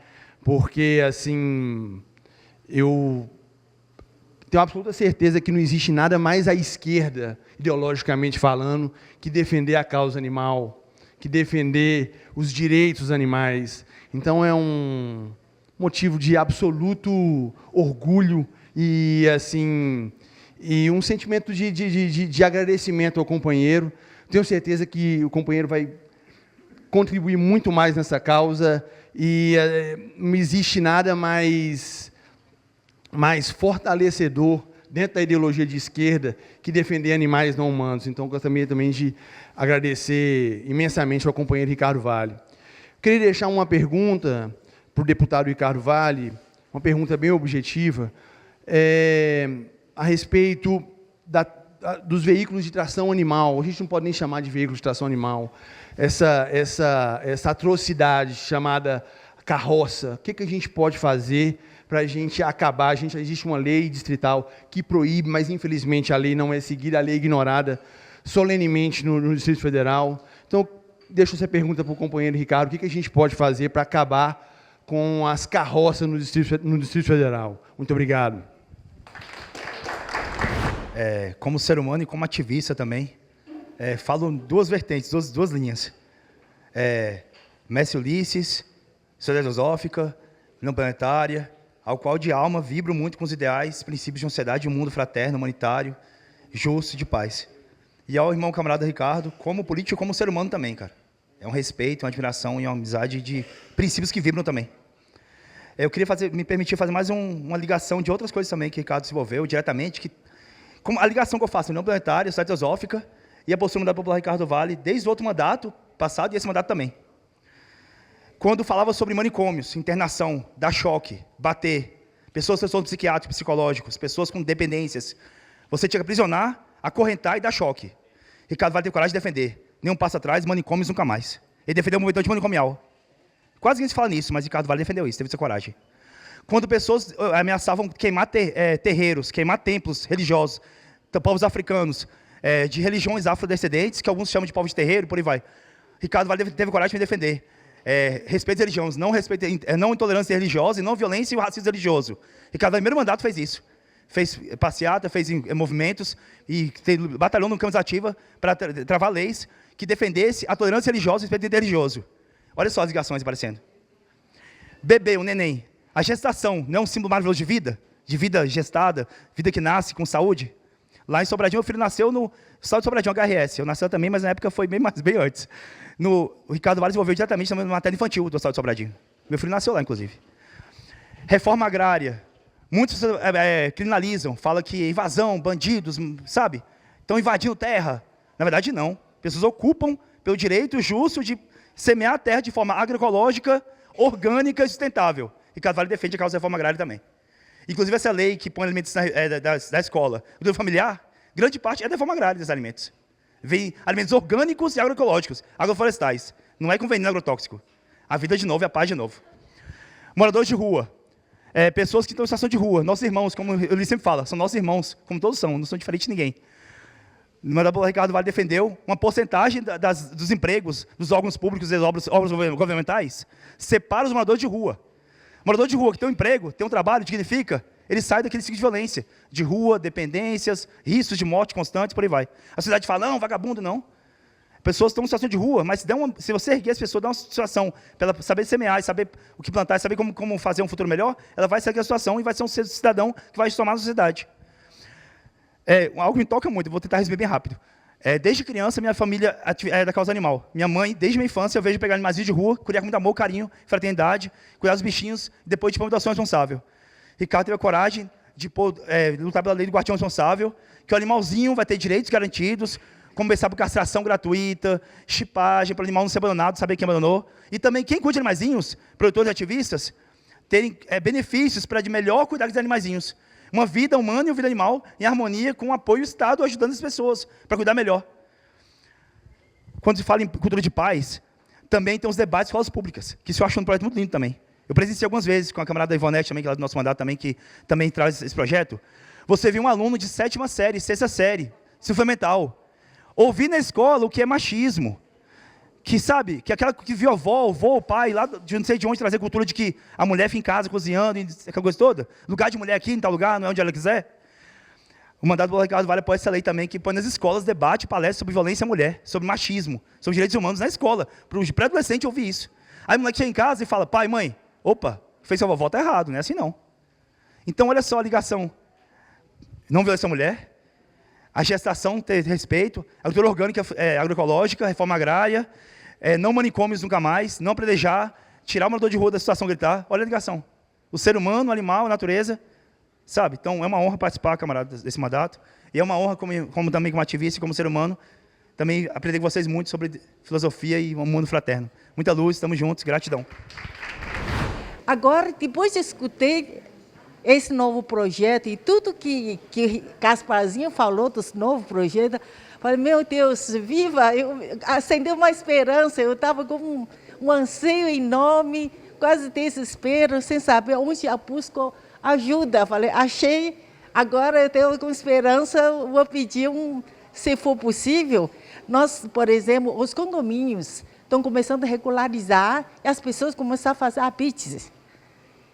porque, assim, eu tenho absoluta certeza que não existe nada mais à esquerda, ideologicamente falando, que defender a causa animal, que defender os direitos animais. Então, é um motivo de absoluto orgulho e, assim, e um sentimento de agradecimento ao companheiro. Tenho certeza que o companheiro vai contribuir muito mais nessa causa e não existe nada mais fortalecedor dentro da ideologia de esquerda que defender animais não humanos. Então, gostaria também de agradecer imensamente ao companheiro Ricardo Vale. Queria deixar uma pergunta para o deputado Ricardo Vale, uma pergunta bem objetiva, a respeito dos veículos de tração animal. A gente não pode nem chamar de veículos de tração animal. Essa atrocidade chamada carroça. O que a gente pode fazer para a gente acabar? Existe uma lei distrital que proíbe, mas, infelizmente, a lei não é seguida, a lei é ignorada solenemente no Distrito Federal. Então, deixo essa pergunta para o companheiro Ricardo: o que a gente pode fazer para acabar com as carroças no Distrito Federal? Muito obrigado. Como ser humano e como ativista também, falo duas vertentes, duas linhas. Mestre Ulisses, Sociedade Teosófica, União Planetária, ao qual de alma vibro muito com os ideais, princípios de uma sociedade, de um mundo fraterno, humanitário, justo e de paz. E ao irmão camarada Ricardo, como político e como ser humano também, cara. É um respeito, uma admiração e uma amizade de princípios que vibram também. Eu queria me permitir fazer mais uma ligação de outras coisas também que o Ricardo desenvolveu diretamente, como a ligação que eu faço, União Planetária, Sociedade Teosófica e a postura do popular Ricardo Vale, desde o outro mandato passado e esse mandato também. Quando falava sobre manicômios, internação, dar choque, bater, pessoas com transtornos psiquiátricos, psicológicos, pessoas com dependências, você tinha que aprisionar, acorrentar e dar choque. Ricardo Vale teve coragem de defender. Nenhum passo atrás, manicômios nunca mais. Ele defendeu o movimento antimanicomial. Quase ninguém se fala nisso, mas Ricardo Vale defendeu isso, teve essa coragem. Quando pessoas ameaçavam queimar terreiros, queimar templos religiosos, povos africanos, de religiões afrodescendentes, que alguns chamam de povos de terreiro, por aí vai. Ricardo Vale teve coragem de me defender. Respeito às religiões, não intolerância religiosa e não violência e o racismo religioso. Ricardo Vale, no primeiro mandato, fez isso. Fez passeata, fez movimentos e batalhou no campo de ativa para travar leis que defendesse a tolerância religiosa e o respeito religioso. Olha só as ligações aparecendo. Bebê, o neném. A gestação não é um símbolo maravilhoso de vida gestada, vida que nasce com saúde? Lá em Sobradinho, meu filho nasceu no estado de Sobradinho, HRS. Eu nasci também, mas na época foi bem antes. O Ricardo Vale desenvolveu diretamente também na matéria infantil do estado de Sobradinho. Meu filho nasceu lá, inclusive. Reforma agrária. Muitos criminalizam, falam que é invasão, bandidos, sabe? Estão invadindo terra. Na verdade, não. Pessoas ocupam pelo direito justo de semear a terra de forma agroecológica, orgânica e sustentável. Ricardo Vale defende a causa da reforma agrária também. Inclusive, essa lei que põe alimentos da escola, do familiar, grande parte é da reforma agrária desses alimentos. Vem alimentos orgânicos e agroecológicos, agroflorestais. Não é com veneno agrotóxico. A vida de novo e a paz de novo. Moradores de rua. Pessoas que estão em situação de rua. Nossos irmãos, como ele sempre fala, são nossos irmãos, como todos são, não são diferentes de ninguém. O mandador Ricardo Vale defendeu uma porcentagem dos empregos dos órgãos públicos e dos órgãos governamentais, separa os moradores de rua. Morador de rua que tem um emprego, tem um trabalho, dignifica, ele sai daquele ciclo de violência, de rua, dependências, riscos de morte constantes, por aí vai. A sociedade fala, não, vagabundo, não. Pessoas estão em situação de rua, mas se você erguer as pessoas, dá uma situação para ela saber semear, saber o que plantar, saber como fazer um futuro melhor, ela vai sair da situação e vai ser um cidadão que vai somar na sociedade. Algo que me toca muito, vou tentar resumir bem rápido. Desde criança, minha família é da causa animal. Minha mãe, desde minha infância, eu vejo pegar animais de rua, cuidar com muito amor, carinho, fraternidade, cuidar dos bichinhos, e depois de adoção responsável. Ricardo teve a coragem de lutar pela lei do guardião responsável, que o animalzinho vai ter direitos garantidos, começar por castração gratuita, chipagem, para o animal não ser abandonado, saber quem abandonou. E também quem cuida de animaizinhos, produtores e ativistas, terem benefícios para de melhor cuidar dos animaizinhos. Uma vida humana e uma vida animal em harmonia com o apoio do Estado, ajudando as pessoas para cuidar melhor. Quando se fala em cultura de paz, também tem os debates de escolas públicas, que isso eu acho um projeto muito lindo também. Eu presenciei algumas vezes com a camarada Ivonete, também, que é lá do nosso mandato também, que também traz esse projeto. Você viu um aluno de 7ª série, 6ª série, ensino fundamental, ouvir na escola o que é machismo. Que sabe, que aquela que viu a avó, o vô, o pai, lá de não sei de onde trazer cultura de que a mulher fica em casa cozinhando, aquela coisa toda. Lugar de mulher aqui, em tal lugar, não é onde ela quiser. O mandato do Ricardo Vale apoia essa lei também, que põe nas escolas debate, palestra sobre violência à mulher, sobre machismo, sobre direitos humanos na escola, para o pré-adolescente ouvir isso. Aí o moleque chega em casa e fala, pai, mãe, opa, fez sua vovó, tá errado, não é assim não. Então, olha só a ligação. Não violência à mulher, a gestação ter respeito, a agricultura orgânica, agroecológica, reforma agrária, não manicômios nunca mais, não apredrejar, tirar o morador de rua da situação gritar. Olha a ligação. O ser humano, o animal, a natureza, sabe? Então, é uma honra participar, camarada, desse mandato. E é uma honra, como também como ativista e como ser humano, também aprender com vocês muito sobre filosofia e um mundo fraterno. Muita luz, estamos juntos, gratidão. Agora, depois de escutei esse novo projeto e tudo que Gasparzinho falou desse novo projeto, falei, meu Deus, viva! Acendeu uma esperança, eu estava com um anseio enorme, quase desespero, sem saber onde eu busco ajuda. Falei, achei, agora eu tenho com esperança, vou pedir se for possível. Nós, por exemplo, os condomínios estão começando a regularizar e as pessoas começam a fazer habites.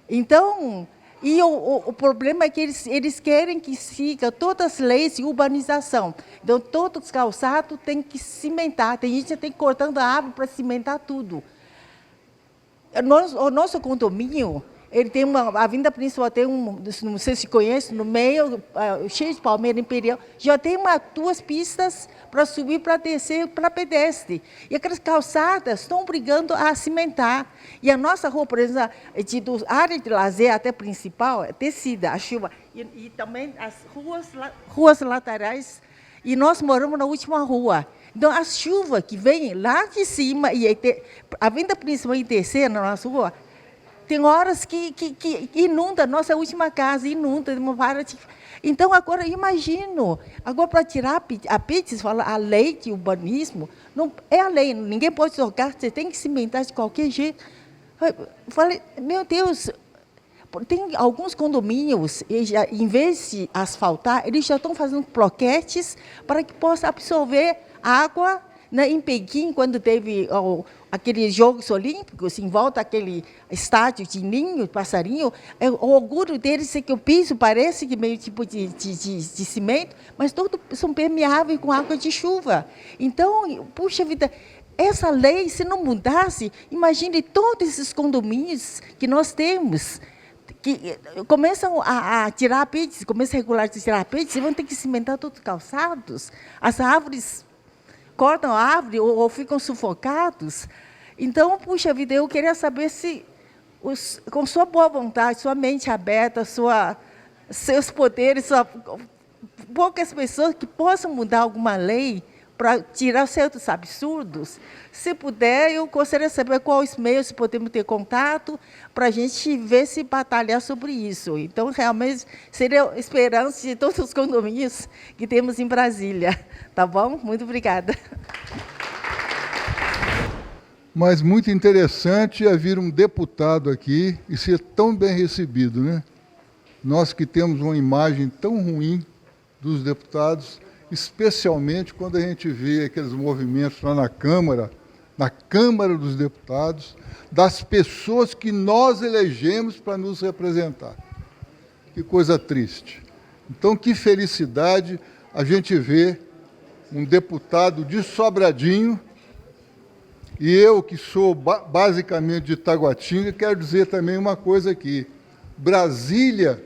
Então, e o problema é que eles querem que siga todas as leis de urbanização. Então, todos os calçados têm que cimentar. Tem gente que tem que cortando a árvore para cimentar tudo. O nosso condomínio, ele tem a avenida principal tem não sei se conhece, no meio, cheio de palmeira imperial, já tem 2 pistas para subir, para descer, para pedestre. E aquelas calçadas estão obrigando a cimentar. E a nossa rua, por exemplo, da área de lazer até principal, é descida, a chuva. E também as ruas laterais. E nós moramos na última rua. Então, a chuva que vem lá de cima, e a avenida principal e descer na nossa rua, tem horas que inunda a nossa última casa, inunda. Então, agora, imagino, agora para tirar a PITS, fala a lei de urbanismo, não, é a lei, ninguém pode tocar, você tem que cimentar de qualquer jeito. Falei, meu Deus, tem alguns condomínios, em vez de asfaltar, eles já estão fazendo bloquetes para que possa absorver água. Em Pequim, quando teve aqueles Jogos Olímpicos, em volta daquele estádio de ninho, de passarinho, o orgulho deles é que o piso parece que meio tipo de cimento, mas todos são permeáveis com água de chuva. Então, puxa vida, essa lei, se não mudasse, imagine todos esses condomínios que nós temos, que começam a tirar PITs, começam a regularizar tirar PITs, e vão ter que cimentar todos os calçados, as árvores cortam a árvore ou ficam sufocados. Então, puxa vida, eu queria saber se, com sua boa vontade, sua mente aberta, seus poderes, poucas pessoas que possam mudar alguma lei para tirar certos absurdos. Se puder, eu gostaria de saber quais meios podemos ter contato para a gente ver se batalhar sobre isso. Então, realmente, seria a esperança de todos os condomínios que temos em Brasília. Tá bom? Muito obrigada. Mas muito interessante vir um deputado aqui e ser tão bem recebido, né? Nós que temos uma imagem tão ruim dos deputados, especialmente quando a gente vê aqueles movimentos lá na Câmara dos Deputados, das pessoas que nós elegemos para nos representar. Que coisa triste. Então, que felicidade a gente ver um deputado de Sobradinho, e eu, que sou basicamente de Taguatinga, quero dizer também uma coisa aqui. Brasília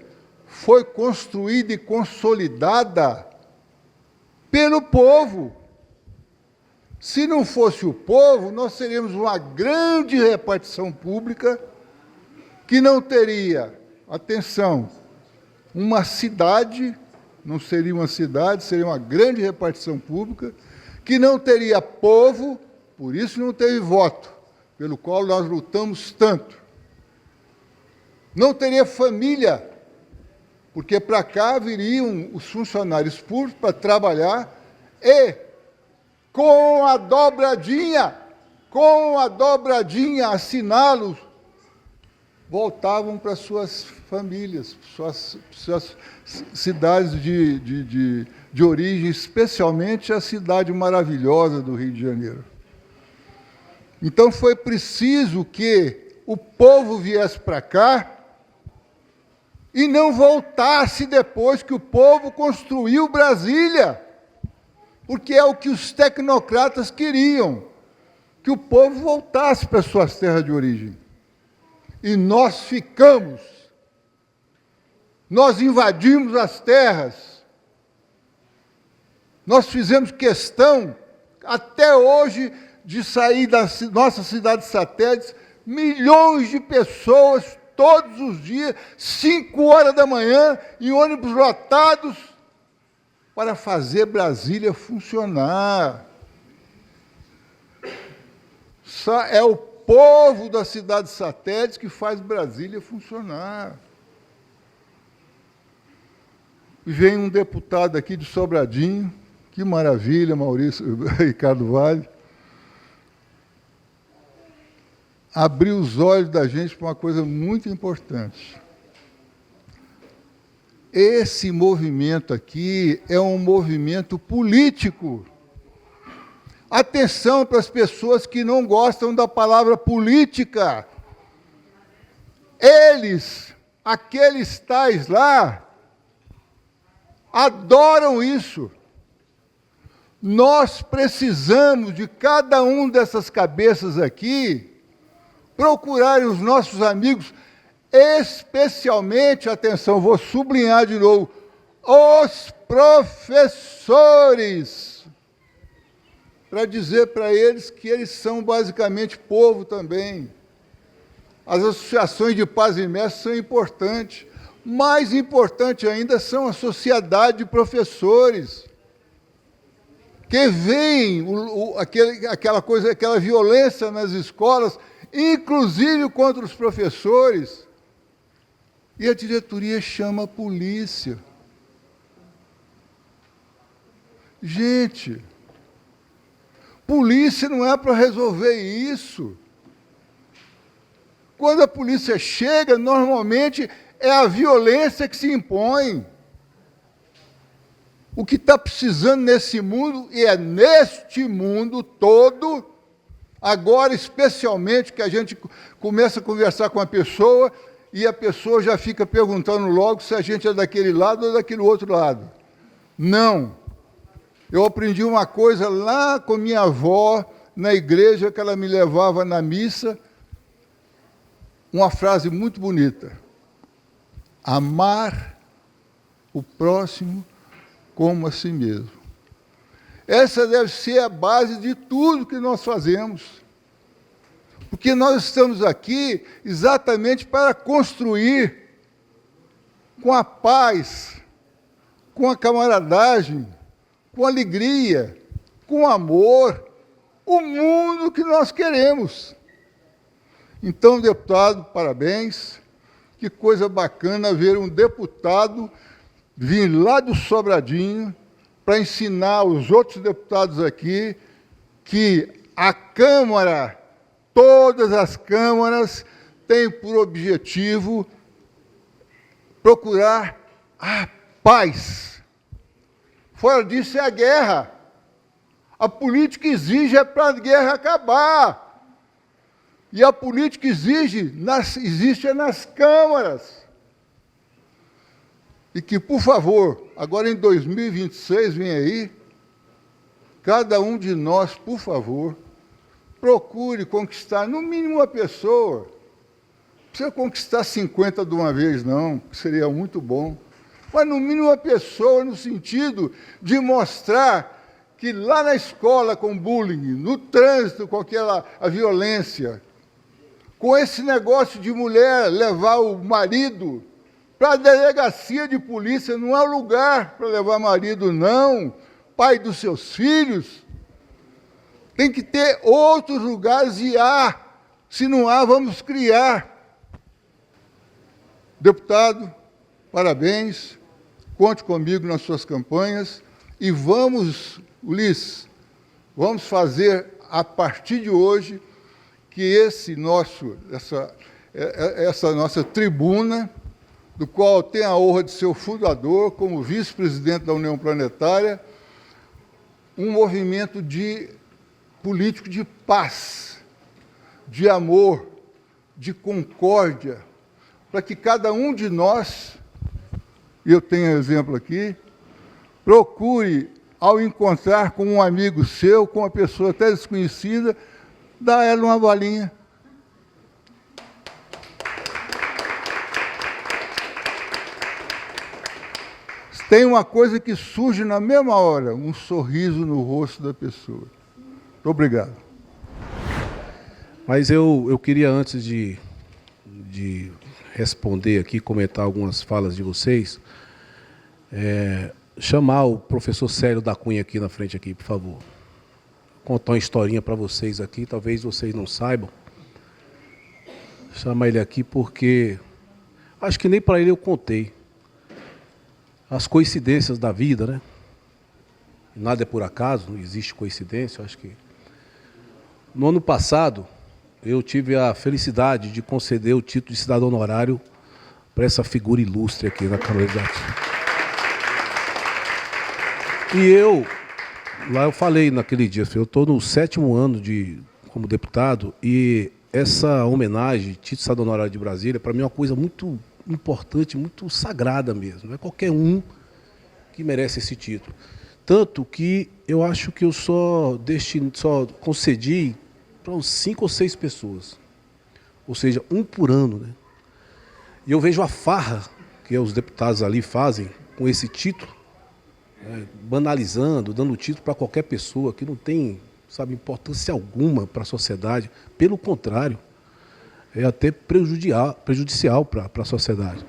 foi construída e consolidada pelo povo. Se não fosse o povo, nós teríamos uma grande repartição pública que não teria, atenção, uma cidade, não seria uma cidade, seria uma grande repartição pública, que não teria povo, por isso não teve voto, pelo qual nós lutamos tanto. Não teria família, porque para cá viriam os funcionários públicos para trabalhar e, com a dobradinha, assiná-los, voltavam para suas famílias, suas cidades de origem, especialmente a cidade maravilhosa do Rio de Janeiro. Então foi preciso que o povo viesse para cá e não voltasse depois que o povo construiu Brasília, porque é o que os tecnocratas queriam, que o povo voltasse para suas terras de origem. E nós ficamos, nós invadimos as terras, nós fizemos questão, até hoje, de sair da nossa cidade satélite, milhões de pessoas, todos os dias, 5 horas da manhã, em ônibus lotados, para fazer Brasília funcionar. É o povo das cidades satélites que faz Brasília funcionar. E vem um deputado aqui de Sobradinho, que maravilha, Ricardo Vale, abriu os olhos da gente para uma coisa muito importante. Esse movimento aqui é um movimento político. Atenção para as pessoas que não gostam da palavra política. Eles, aqueles tais lá, adoram isso. Nós precisamos de cada um dessas cabeças aqui procurarem os nossos amigos, especialmente, atenção, vou sublinhar de novo, os professores, para dizer para eles que eles são basicamente povo também. As associações de paz e mestre são importantes. Mais importante ainda são a sociedade de professores, que veem aquela violência nas escolas, inclusive contra os professores, e a diretoria chama a polícia. Gente, polícia não é para resolver isso. Quando a polícia chega, normalmente é a violência que se impõe. O que está precisando nesse mundo, e é neste mundo todo, agora especialmente que a gente começa a conversar com a pessoa e a pessoa já fica perguntando logo se a gente é daquele lado ou daquele outro lado. Não. Eu aprendi uma coisa lá com minha avó, na igreja, que ela me levava na missa, uma frase muito bonita. Amar o próximo como a si mesmo. Essa deve ser a base de tudo que nós fazemos. Porque nós estamos aqui exatamente para construir com a paz, com a camaradagem, com alegria, com amor, o mundo que nós queremos. Então, deputado, parabéns. Que coisa bacana ver um deputado vir lá do Sobradinho para ensinar os outros deputados aqui que a Câmara, todas as câmaras, têm por objetivo procurar a paz. Fora disso é a guerra. A política exige para a guerra acabar. E a política existe nas câmaras. E que, por favor, agora em 2026, vem aí, cada um de nós, por favor, procure conquistar, no mínimo, uma pessoa. Não precisa conquistar 50 de uma vez, não, que seria muito bom. Mas, no mínimo, uma pessoa no sentido de mostrar que lá na escola com bullying, no trânsito com a violência, com esse negócio de mulher levar o marido para a delegacia de polícia, não é lugar para levar marido, não. Pai dos seus filhos, Tem que ter outros lugares e há. Se não há, vamos criar. Deputado, parabéns. Conte comigo nas suas campanhas. E vamos, Ulisses, vamos fazer, a partir de hoje, que essa nossa tribuna, do qual tem a honra de ser o fundador, como vice-presidente da União Planetária, um movimento político de paz, de amor, de concórdia, para que cada um de nós, e eu tenho exemplo aqui, procure, ao encontrar com um amigo seu, com uma pessoa até desconhecida, dar a ela uma balinha. Tem uma coisa que surge na mesma hora, um sorriso no rosto da pessoa. Muito obrigado. Mas eu queria, antes de responder aqui, comentar algumas falas de vocês, chamar o professor Célio da Cunha aqui na frente, aqui, por favor. Contar uma historinha para vocês aqui, talvez vocês não saibam. Chamar ele aqui porque acho que nem para ele eu contei. As coincidências da vida, né? Nada é por acaso, não existe coincidência. Acho que no ano passado eu tive a felicidade de conceder o título de cidadão honorário para essa figura ilustre aqui na Câmara Legislativa. E lá eu falei naquele dia, eu estou no 7º ano como deputado e essa homenagem, título de cidadão honorário de Brasília, para mim é uma coisa muito importante, muito sagrada mesmo. Não é qualquer um que merece esse título. Tanto que eu acho que eu só concedi para uns 5 ou 6 pessoas. Ou seja, um por ano, né? E eu vejo a farra que os deputados ali fazem com esse título, né, banalizando, dando título para qualquer pessoa que não tem, sabe, importância alguma para a sociedade. Pelo contrário, é até prejudicial para a sociedade.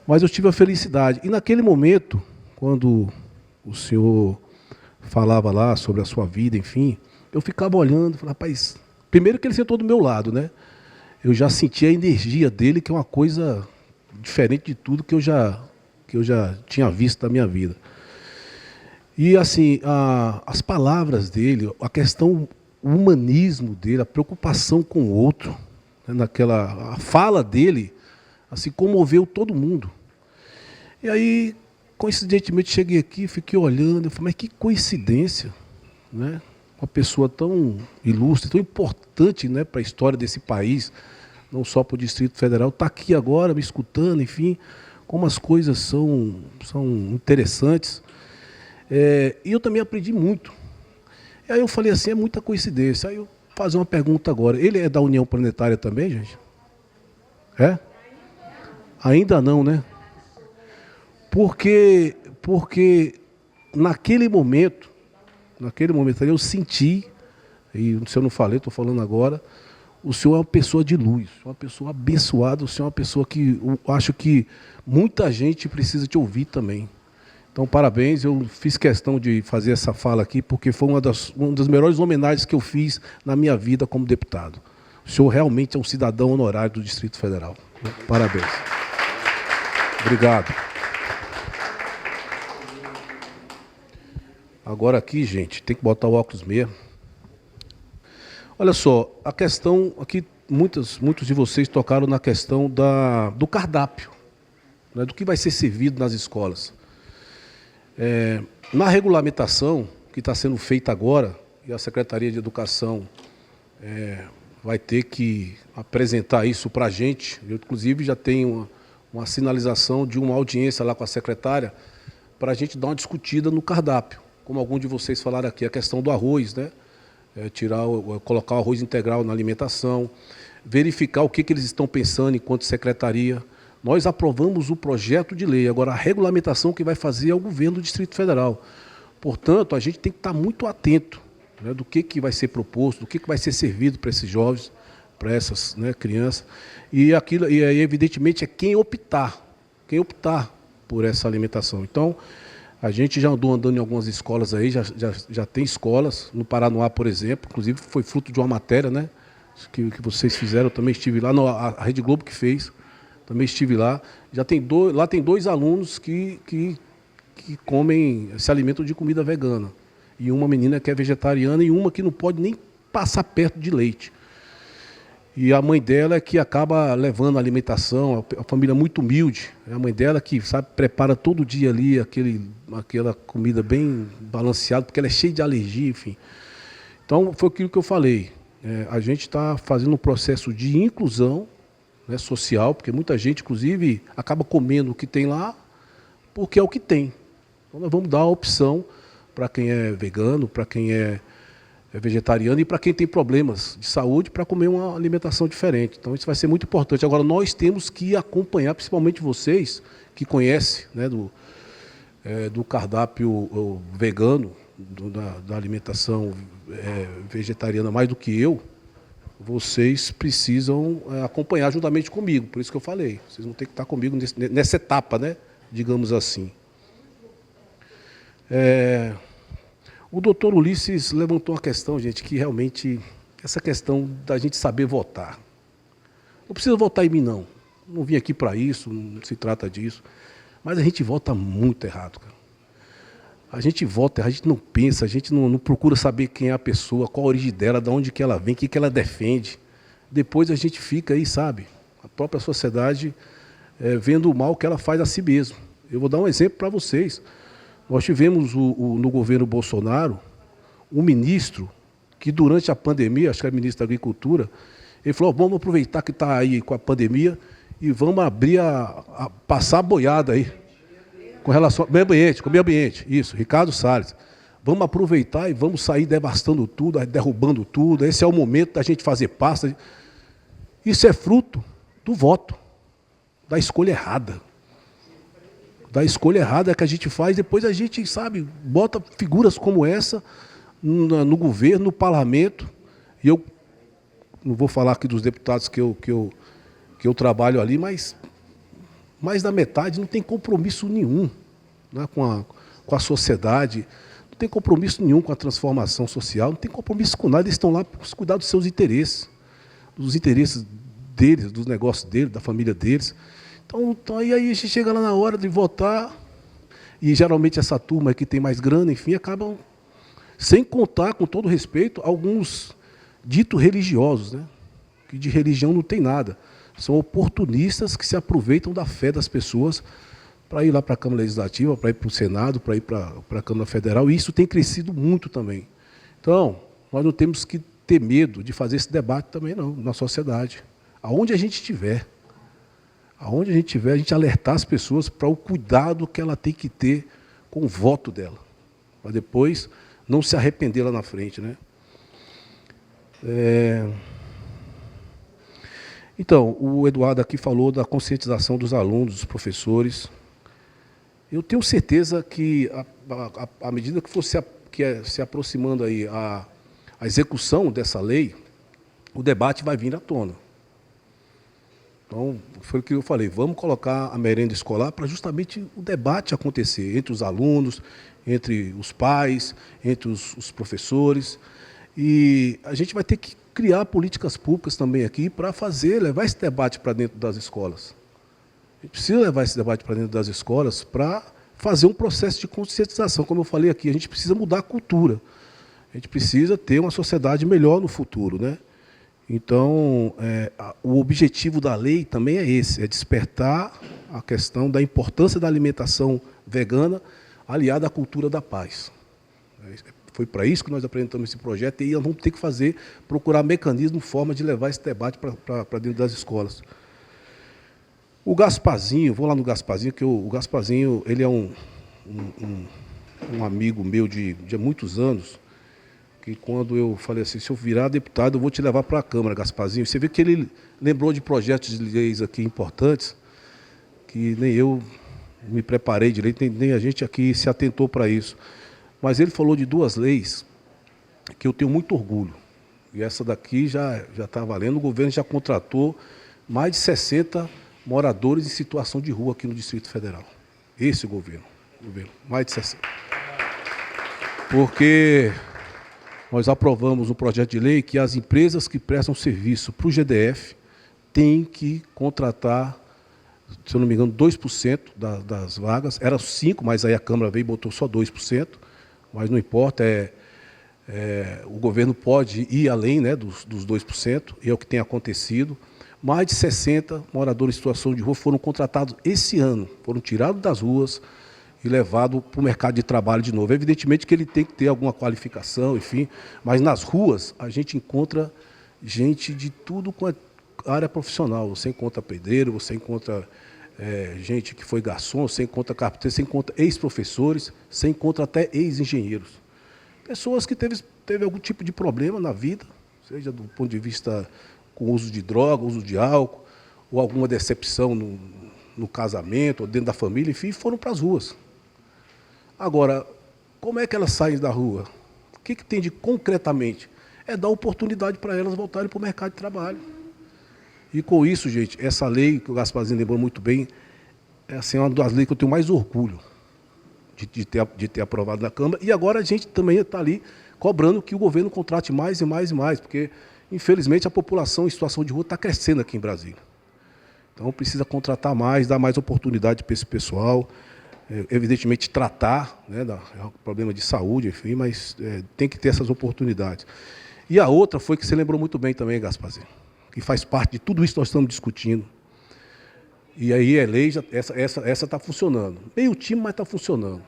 Mas eu tive a felicidade. E naquele momento, quando o senhor falava lá sobre a sua vida, enfim, eu ficava olhando, falava, rapaz, primeiro que ele sentou do meu lado, né? Eu já sentia a energia dele, que é uma coisa diferente de tudo que eu já tinha visto na minha vida. E assim, as palavras dele, a questão, o humanismo dele, a preocupação com o outro, a fala dele, assim, comoveu todo mundo. E aí, coincidentemente, cheguei aqui, fiquei olhando, eu falei, mas que coincidência, né? Uma pessoa tão ilustre, tão importante, né, para a história desse país, não só para o Distrito Federal, está aqui agora, me escutando, enfim, como as coisas são interessantes. E eu também aprendi muito. E aí eu falei assim, é muita coincidência. Aí eu fazer uma pergunta agora. Ele é da União Planetária também, gente? É? Ainda não, né? Porque naquele momento ali eu senti, e se eu não falei, estou falando agora, o senhor é uma pessoa de luz, uma pessoa abençoada, o senhor é uma pessoa que eu acho que muita gente precisa te ouvir também. Então, parabéns, eu fiz questão de fazer essa fala aqui, porque foi uma das melhores homenagens que eu fiz na minha vida como deputado. O senhor realmente é um cidadão honorário do Distrito Federal. Parabéns. Obrigado. Agora aqui, gente, tem que botar o óculos mesmo. Olha só, a questão, aqui muitos de vocês tocaram na questão do cardápio, né, do que vai ser servido nas escolas. Na regulamentação que está sendo feita agora, e a Secretaria de Educação vai ter que apresentar isso para a gente, eu inclusive já tenho uma sinalização de uma audiência lá com a secretária, para a gente dar uma discutida no cardápio, como alguns de vocês falaram aqui, a questão do arroz, né? Colocar o arroz integral na alimentação, verificar o que eles estão pensando enquanto secretaria. Nós aprovamos o projeto de lei, agora a regulamentação que vai fazer é o governo do Distrito Federal. Portanto, a gente tem que estar muito atento, né, do que vai ser proposto, do que vai ser servido para esses jovens, para essas, né, crianças. E aí, evidentemente, é quem optar por essa alimentação. Então, A gente já andou andando em algumas escolas aí, já tem escolas, no Paranoá, por exemplo, inclusive foi fruto de uma matéria, né, que vocês fizeram, eu também estive lá, não, a Rede Globo que fez, também estive lá. Lá tem 2 alunos que comem, se alimentam de comida vegana. E uma menina que é vegetariana e uma que não pode nem passar perto de leite. E a mãe dela é que acaba levando a alimentação, a família muito humilde. É a mãe dela que, sabe, prepara todo dia ali aquela comida bem balanceada, porque ela é cheia de alergia, enfim. Então, foi aquilo que eu falei. A gente está fazendo um processo de inclusão, né, social, porque muita gente, inclusive, acaba comendo o que tem lá, porque é o que tem. Então, nós vamos dar a opção para quem é vegano, para quem é vegetariano e para quem tem problemas de saúde para comer uma alimentação diferente. Então isso vai ser muito importante. Agora nós temos que acompanhar, principalmente vocês que conhecem, né, do cardápio vegano, da alimentação vegetariana mais do que eu, vocês precisam acompanhar juntamente comigo. Por isso que eu falei, vocês vão ter que estar comigo nessa etapa, né, digamos assim. O doutor Ulisses levantou uma questão, gente, que realmente, essa questão da gente saber votar. Não precisa votar em mim, não. Não vim aqui para isso, não se trata disso. Mas a gente vota muito errado, cara. A gente vota, a gente não pensa, a gente não procura saber quem é a pessoa, qual a origem dela, de onde que ela vem, o que ela defende. Depois a gente fica aí, sabe, a própria sociedade vendo o mal que ela faz a si mesma. Eu vou dar um exemplo para vocês. Nós tivemos no governo Bolsonaro um ministro que durante a pandemia, acho que era ministro da Agricultura, ele falou, vamos aproveitar que está aí com a pandemia e vamos abrir passar a boiada aí com relação ao meio ambiente, isso, Ricardo Salles. Vamos aproveitar e vamos sair devastando tudo, derrubando tudo, esse é o momento da gente fazer pasta. Isso é fruto do voto, da escolha errada. Da escolha errada que a gente faz, depois a gente, sabe, bota figuras como essa no governo, no parlamento, e eu não vou falar aqui dos deputados que eu trabalho ali, mas mais da metade não tem compromisso nenhum, né, com a sociedade, não tem compromisso nenhum com a transformação social, não tem compromisso com nada, eles estão lá para cuidar dos seus interesses, dos interesses deles, dos negócios deles, da família deles. Então aí a gente chega lá na hora de votar, e geralmente essa turma que tem mais grana, enfim, acabam, sem contar, com todo respeito, alguns ditos religiosos, né, que de religião não tem nada. São oportunistas que se aproveitam da fé das pessoas para ir lá para a Câmara Legislativa, para ir para o Senado, para ir para a Câmara Federal, e isso tem crescido muito também. Então, nós não temos que ter medo de fazer esse debate também, não, na sociedade. Aonde a gente estiver, a gente alertar as pessoas para o cuidado que ela tem que ter com o voto dela, para depois não se arrepender lá na frente, né? Então, o Eduardo aqui falou da conscientização dos alunos, dos professores. Eu tenho certeza que, à medida que for se aproximando aí a execução dessa lei, o debate vai vir à tona. Então, foi o que eu falei, vamos colocar a merenda escolar para justamente o debate acontecer entre os alunos, entre os pais, entre os professores. E a gente vai ter que criar políticas públicas também aqui para levar esse debate para dentro das escolas. A gente precisa levar esse debate para dentro das escolas para fazer um processo de conscientização. Como eu falei aqui, a gente precisa mudar a cultura. A gente precisa ter uma sociedade melhor no futuro, né? Então, o objetivo da lei também é esse, é despertar a questão da importância da alimentação vegana aliada à cultura da paz. Foi para isso que nós apresentamos esse projeto e nós vamos ter que procurar mecanismo, forma de levar esse debate para dentro das escolas. O Gasparzinho, vou lá no Gasparzinho, que o Gasparzinho, ele é um amigo meu de muitos anos, que quando eu falei assim, se eu virar deputado, eu vou te levar para a Câmara, Gasparzinho. Você vê que ele lembrou de projetos de leis aqui importantes, que nem eu me preparei direito, nem a gente aqui se atentou para isso. Mas ele falou de 2 leis que eu tenho muito orgulho. E essa daqui já está valendo. O governo já contratou mais de 60 moradores em situação de rua aqui no Distrito Federal. Esse governo. Governo, mais de 60. Porque nós aprovamos um projeto de lei que as empresas que prestam serviço para o GDF têm que contratar, se eu não me engano, 2% das vagas. Era 5%, mas aí a Câmara veio e botou só 2%, mas não importa, o governo pode ir além, né, dos 2%, e é o que tem acontecido. Mais de 60 moradores em situação de rua foram contratados esse ano, foram tirados das ruas e levados para o mercado de trabalho de novo. Evidentemente que ele tem que ter alguma qualificação, enfim, mas nas ruas a gente encontra gente de tudo com a área profissional. Você encontra pedreiro, você encontra gente que foi garçom, você encontra carpinteiro, você encontra ex-professores, você encontra até ex-engenheiros. Pessoas que teve algum tipo de problema na vida, seja do ponto de vista com uso de droga, uso de álcool, ou alguma decepção no casamento, ou dentro da família, enfim, foram para as ruas. Agora, como é que elas saem da rua? O que tem de concretamente? É dar oportunidade para elas voltarem para o mercado de trabalho. E com isso, gente, essa lei, que o Gasparzinho lembrou muito bem, é assim, uma das leis que eu tenho mais orgulho de ter aprovado na Câmara. E agora a gente também está ali cobrando que o governo contrate mais e mais e mais, porque, infelizmente, a população em situação de rua está crescendo aqui em Brasília. Então, precisa contratar mais, dar mais oportunidade para esse pessoal, evidentemente, tratar, né, problema de saúde, enfim, mas tem que ter essas oportunidades. E a outra foi que você lembrou muito bem também, Gasparzinho, que faz parte de tudo isso que nós estamos discutindo. E aí a lei, essa está funcionando. Meio time, mas está funcionando.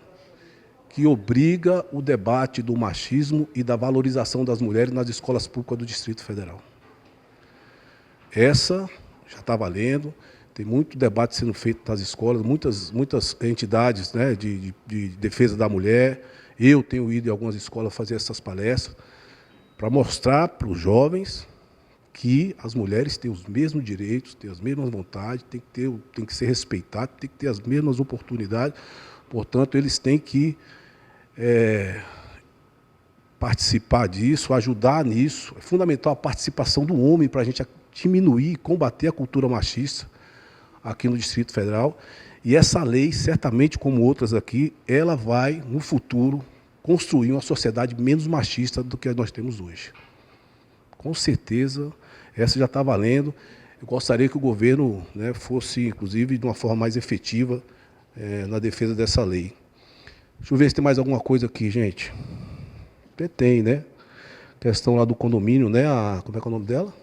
Que obriga o debate do machismo e da valorização das mulheres nas escolas públicas do Distrito Federal. Essa já está valendo, tem muito debate sendo feito nas escolas, muitas entidades, né, de defesa da mulher. Eu tenho ido em algumas escolas fazer essas palestras para mostrar para os jovens que as mulheres têm os mesmos direitos, têm as mesmas vontades, tem que ser respeitadas, tem que ter as mesmas oportunidades. Portanto, eles têm que participar disso, ajudar nisso. É fundamental a participação do homem para a gente diminuir e combater a cultura machista aqui no Distrito Federal. E essa lei, certamente, como outras aqui, ela vai, no futuro, construir uma sociedade menos machista do que nós temos hoje. Com certeza, essa já está valendo. Eu gostaria que o governo, né, fosse, inclusive, de uma forma mais efetiva na defesa dessa lei. Deixa eu ver se tem mais alguma coisa aqui, gente. Tem, né? Questão lá do condomínio, né? Como é que é o nome dela?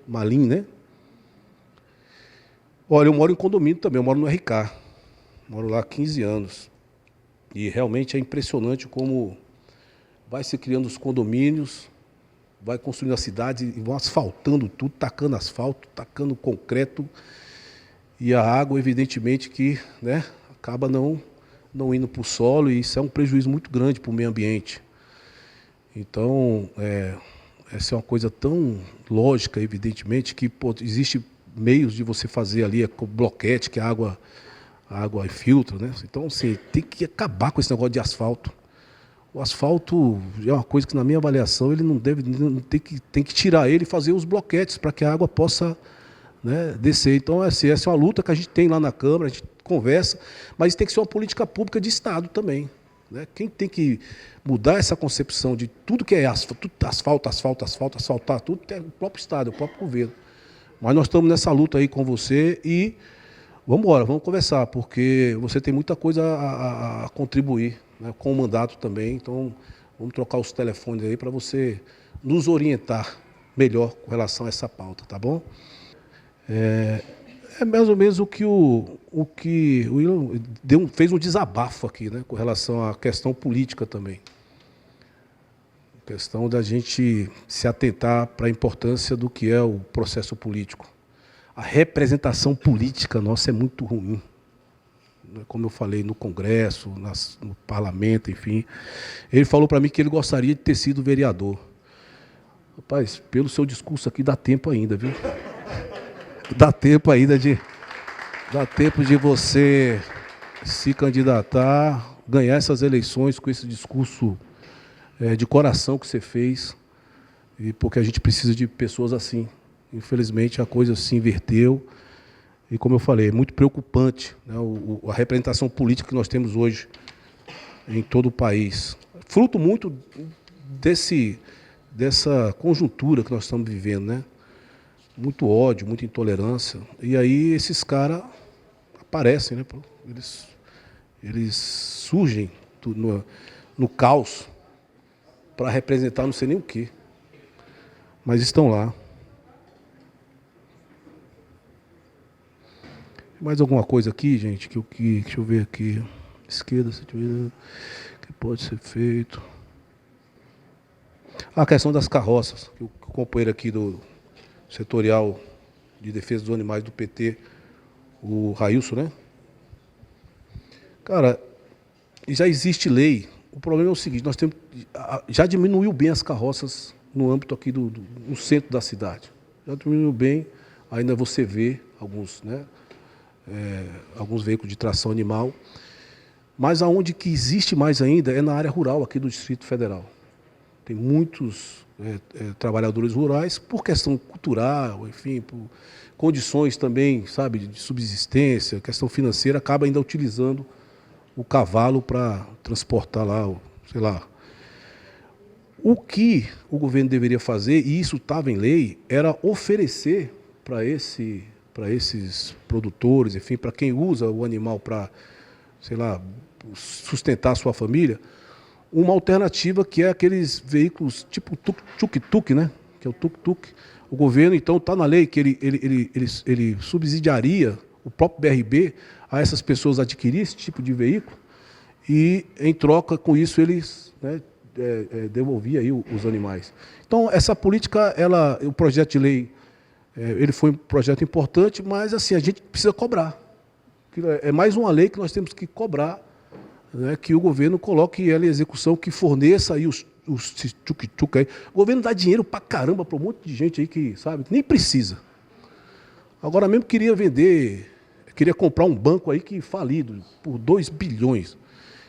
Malim, né? Olha, eu moro em condomínio também, eu moro no RK. Moro lá há 15 anos. E realmente é impressionante como vai se criando os condomínios, vai construindo a cidade e vão asfaltando tudo, tacando asfalto, tacando concreto. E a água, evidentemente, que, né, acaba não indo para o solo, e isso é um prejuízo muito grande para o meio ambiente. Então, essa é uma coisa tão lógica, evidentemente, que existe meios de você fazer ali com bloquete, que a água infiltra, né? Então, assim, tem que acabar com esse negócio de asfalto. O asfalto é uma coisa que, na minha avaliação, ele tem que tirar ele e fazer os bloquetes para que a água possa, né, descer. Então, essa é uma luta que a gente tem lá na Câmara, a gente conversa, mas tem que ser uma política pública de Estado também, né? Quem tem que mudar essa concepção de tudo que é asfaltar tudo, é o próprio Estado, é o próprio governo. Mas nós estamos nessa luta aí com você e vamos conversar, porque você tem muita coisa a contribuir, né, com o mandato também. Então, vamos trocar os telefones aí para você nos orientar melhor com relação a essa pauta, tá bom? É mais ou menos o que o William fez um desabafo aqui, né, com relação à questão política também. A questão da gente se atentar para a importância do que é o processo político. A representação política nossa é muito ruim. Como eu falei, no Congresso, no Parlamento, enfim. Ele falou para mim que ele gostaria de ter sido vereador. Rapaz, pelo seu discurso aqui, dá tempo ainda, viu? Dá tempo ainda de você se candidatar, ganhar essas eleições com esse discurso de coração que você fez, e porque a gente precisa de pessoas assim. Infelizmente, a coisa se inverteu E, como eu falei, é muito preocupante, né, a representação política que nós temos hoje em todo o país. Fruto muito dessa conjuntura que nós estamos vivendo, né? Muito ódio, muita intolerância. E aí esses caras aparecem, né? Eles surgem no caos para representar não sei nem o quê. Mas estão lá. Mais alguma coisa aqui, gente? Deixa eu ver aqui. Esquerda, que pode ser feito. A questão das carroças, que o companheiro aqui do setorial de defesa dos animais do PT, o Railson, né? Cara, já existe lei. O problema é o seguinte, nós temos, já diminuiu bem as carroças no âmbito aqui no centro da cidade. Já diminuiu bem, ainda você vê alguns, né? Alguns veículos de tração animal. Mas aonde que existe mais ainda é na área rural aqui do Distrito Federal. Tem muitos trabalhadores rurais, por questão cultural, enfim, por condições também, sabe, de subsistência, questão financeira, acaba ainda utilizando o cavalo para transportar lá, sei lá. O que o governo deveria fazer, e isso estava em lei, era oferecer para esses produtores, enfim, para quem usa o animal para, sei lá, sustentar a sua família, uma alternativa que é aqueles veículos tipo tuk-tuk, né? Que é o tuk-tuk. O governo, então, está na lei que ele subsidiaria o próprio BRB a essas pessoas adquirir esse tipo de veículo e, em troca com isso, eles, né, devolviam aí os animais. Então, essa política, o projeto de lei, ele foi um projeto importante, mas assim, a gente precisa cobrar. É mais uma lei que nós temos que cobrar, né, que o governo coloque ela em execução, que forneça aí os tuk-tuk aí. O governo dá dinheiro pra caramba para um monte de gente aí que, sabe, nem precisa. Agora mesmo queria comprar um banco aí que falido, por 2 bilhões.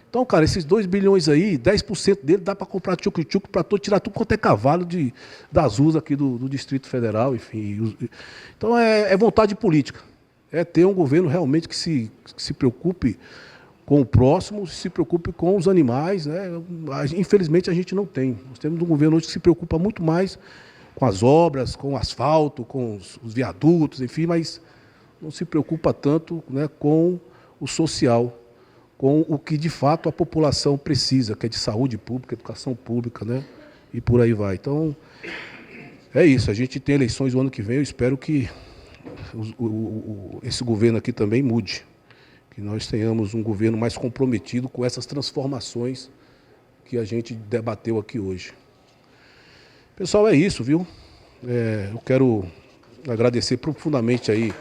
Então, cara, esses 2 bilhões aí, 10% dele dá para comprar tuk-tuk para tirar tudo quanto é cavalo das ruas aqui do Distrito Federal, enfim. Então, é vontade política. É ter um governo realmente que se preocupe com o próximo, se preocupe com os animais, né? Infelizmente, a gente não tem. Nós temos um governo hoje que se preocupa muito mais com as obras, com o asfalto, com os viadutos, enfim, mas não se preocupa tanto, né, com o social, com o que, de fato, a população precisa, que é de saúde pública, educação pública, né? E por aí vai. Então, é isso. A gente tem eleições o ano que vem, eu espero que esse governo aqui também mude. Que nós tenhamos um governo mais comprometido com essas transformações que a gente debateu aqui hoje. Pessoal, é isso, viu? Eu quero agradecer profundamente aí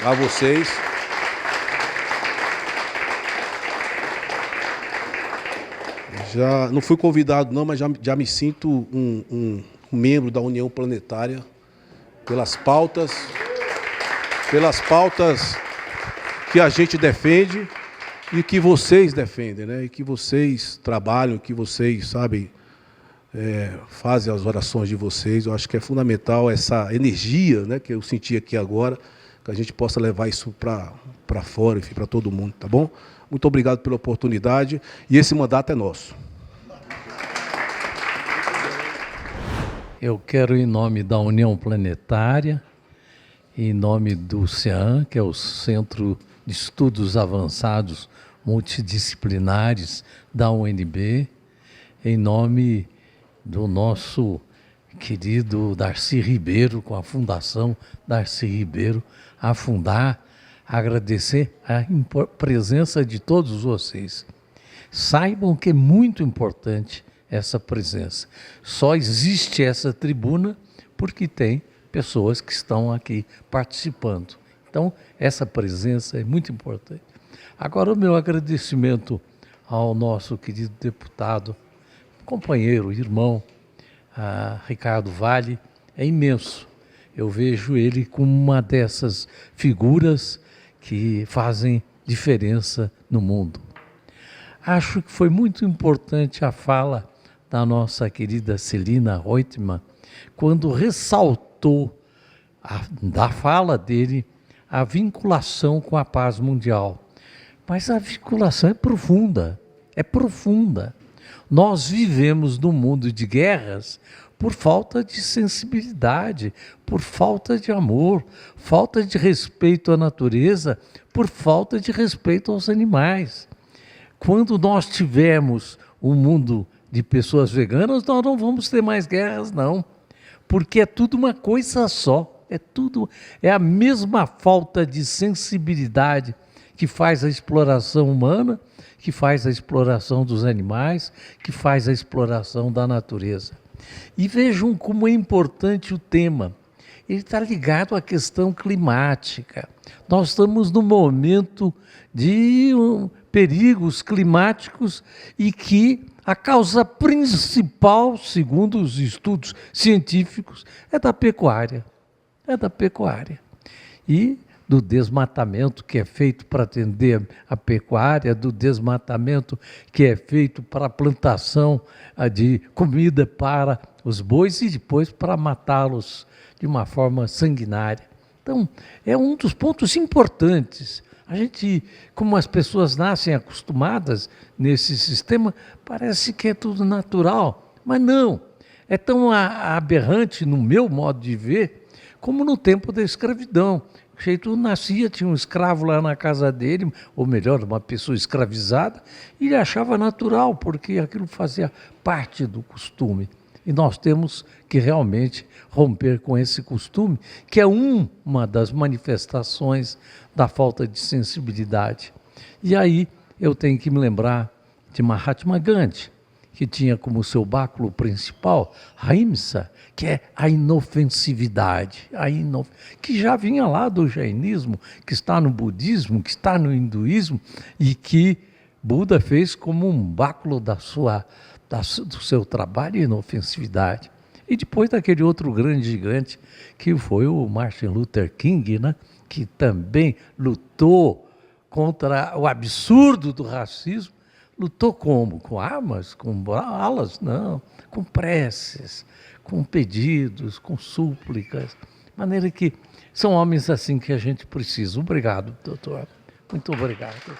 a vocês. Já não fui convidado não, mas já me sinto um membro da União Planetária pelas pautas que a gente defende e que vocês defendem, né? E que vocês trabalham, que vocês, sabem, fazem as orações de vocês. Eu acho que é fundamental essa energia, né, que eu senti aqui agora, que a gente possa levar isso para fora, enfim, para todo mundo, tá bom? Muito obrigado pela oportunidade e esse mandato é nosso. Eu quero, em nome da União Planetária, em nome do CEAM, que é o Centro de Estudos Avançados Multidisciplinares da UNB, em nome do nosso querido Darcy Ribeiro, com a Fundação Darcy Ribeiro, agradecer a presença de todos vocês. Saibam que é muito importante essa presença. Só existe essa tribuna porque tem pessoas que estão aqui participando. Então, essa presença é muito importante. Agora, o meu agradecimento ao nosso querido deputado, companheiro, irmão, Ricardo Vale, é imenso. Eu vejo ele como uma dessas figuras que fazem diferença no mundo. Acho que foi muito importante a fala da nossa querida Celina Reutemann, quando ressaltou da fala dele a vinculação com a paz mundial. Mas a vinculação é profunda, é profunda. Nós vivemos num mundo de guerras por falta de sensibilidade, por falta de amor, falta de respeito à natureza, por falta de respeito aos animais. Quando nós tivermos um mundo de pessoas veganas, nós não vamos ter mais guerras, não. Porque é tudo uma coisa só. É a mesma falta de sensibilidade que faz a exploração humana, que faz a exploração dos animais, que faz a exploração da natureza. E vejam como é importante o tema. Ele está ligado à questão climática. Nós estamos num momento de perigos climáticos e que a causa principal, segundo os estudos científicos, é da pecuária. É da pecuária. E do desmatamento que é feito para atender a pecuária, do desmatamento que é feito para a plantação de comida para os bois e depois para matá-los de uma forma sanguinária. Então, é um dos pontos importantes. A gente, como as pessoas nascem acostumadas nesse sistema, parece que é tudo natural, mas não. É tão aberrante, no meu modo de ver, como no tempo da escravidão. O jeito nascia, tinha um escravo lá na casa dele, ou melhor, uma pessoa escravizada, e ele achava natural, porque aquilo fazia parte do costume. E nós temos que realmente romper com esse costume, que é uma das manifestações da falta de sensibilidade. E aí eu tenho que me lembrar de Mahatma Gandhi, que tinha como seu báculo principal Ahimsa, que é a inofensividade, que já vinha lá do jainismo, que está no budismo, que está no hinduísmo, e que Buda fez como um báculo do seu trabalho, inofensividade. E depois daquele outro grande gigante, que foi o Martin Luther King, né? Que também lutou contra o absurdo do racismo. Lutou como? Com armas? Com balas? Não. Com preces, com pedidos, com súplicas. De maneira que são homens assim que a gente precisa. Obrigado, doutor. Muito obrigado.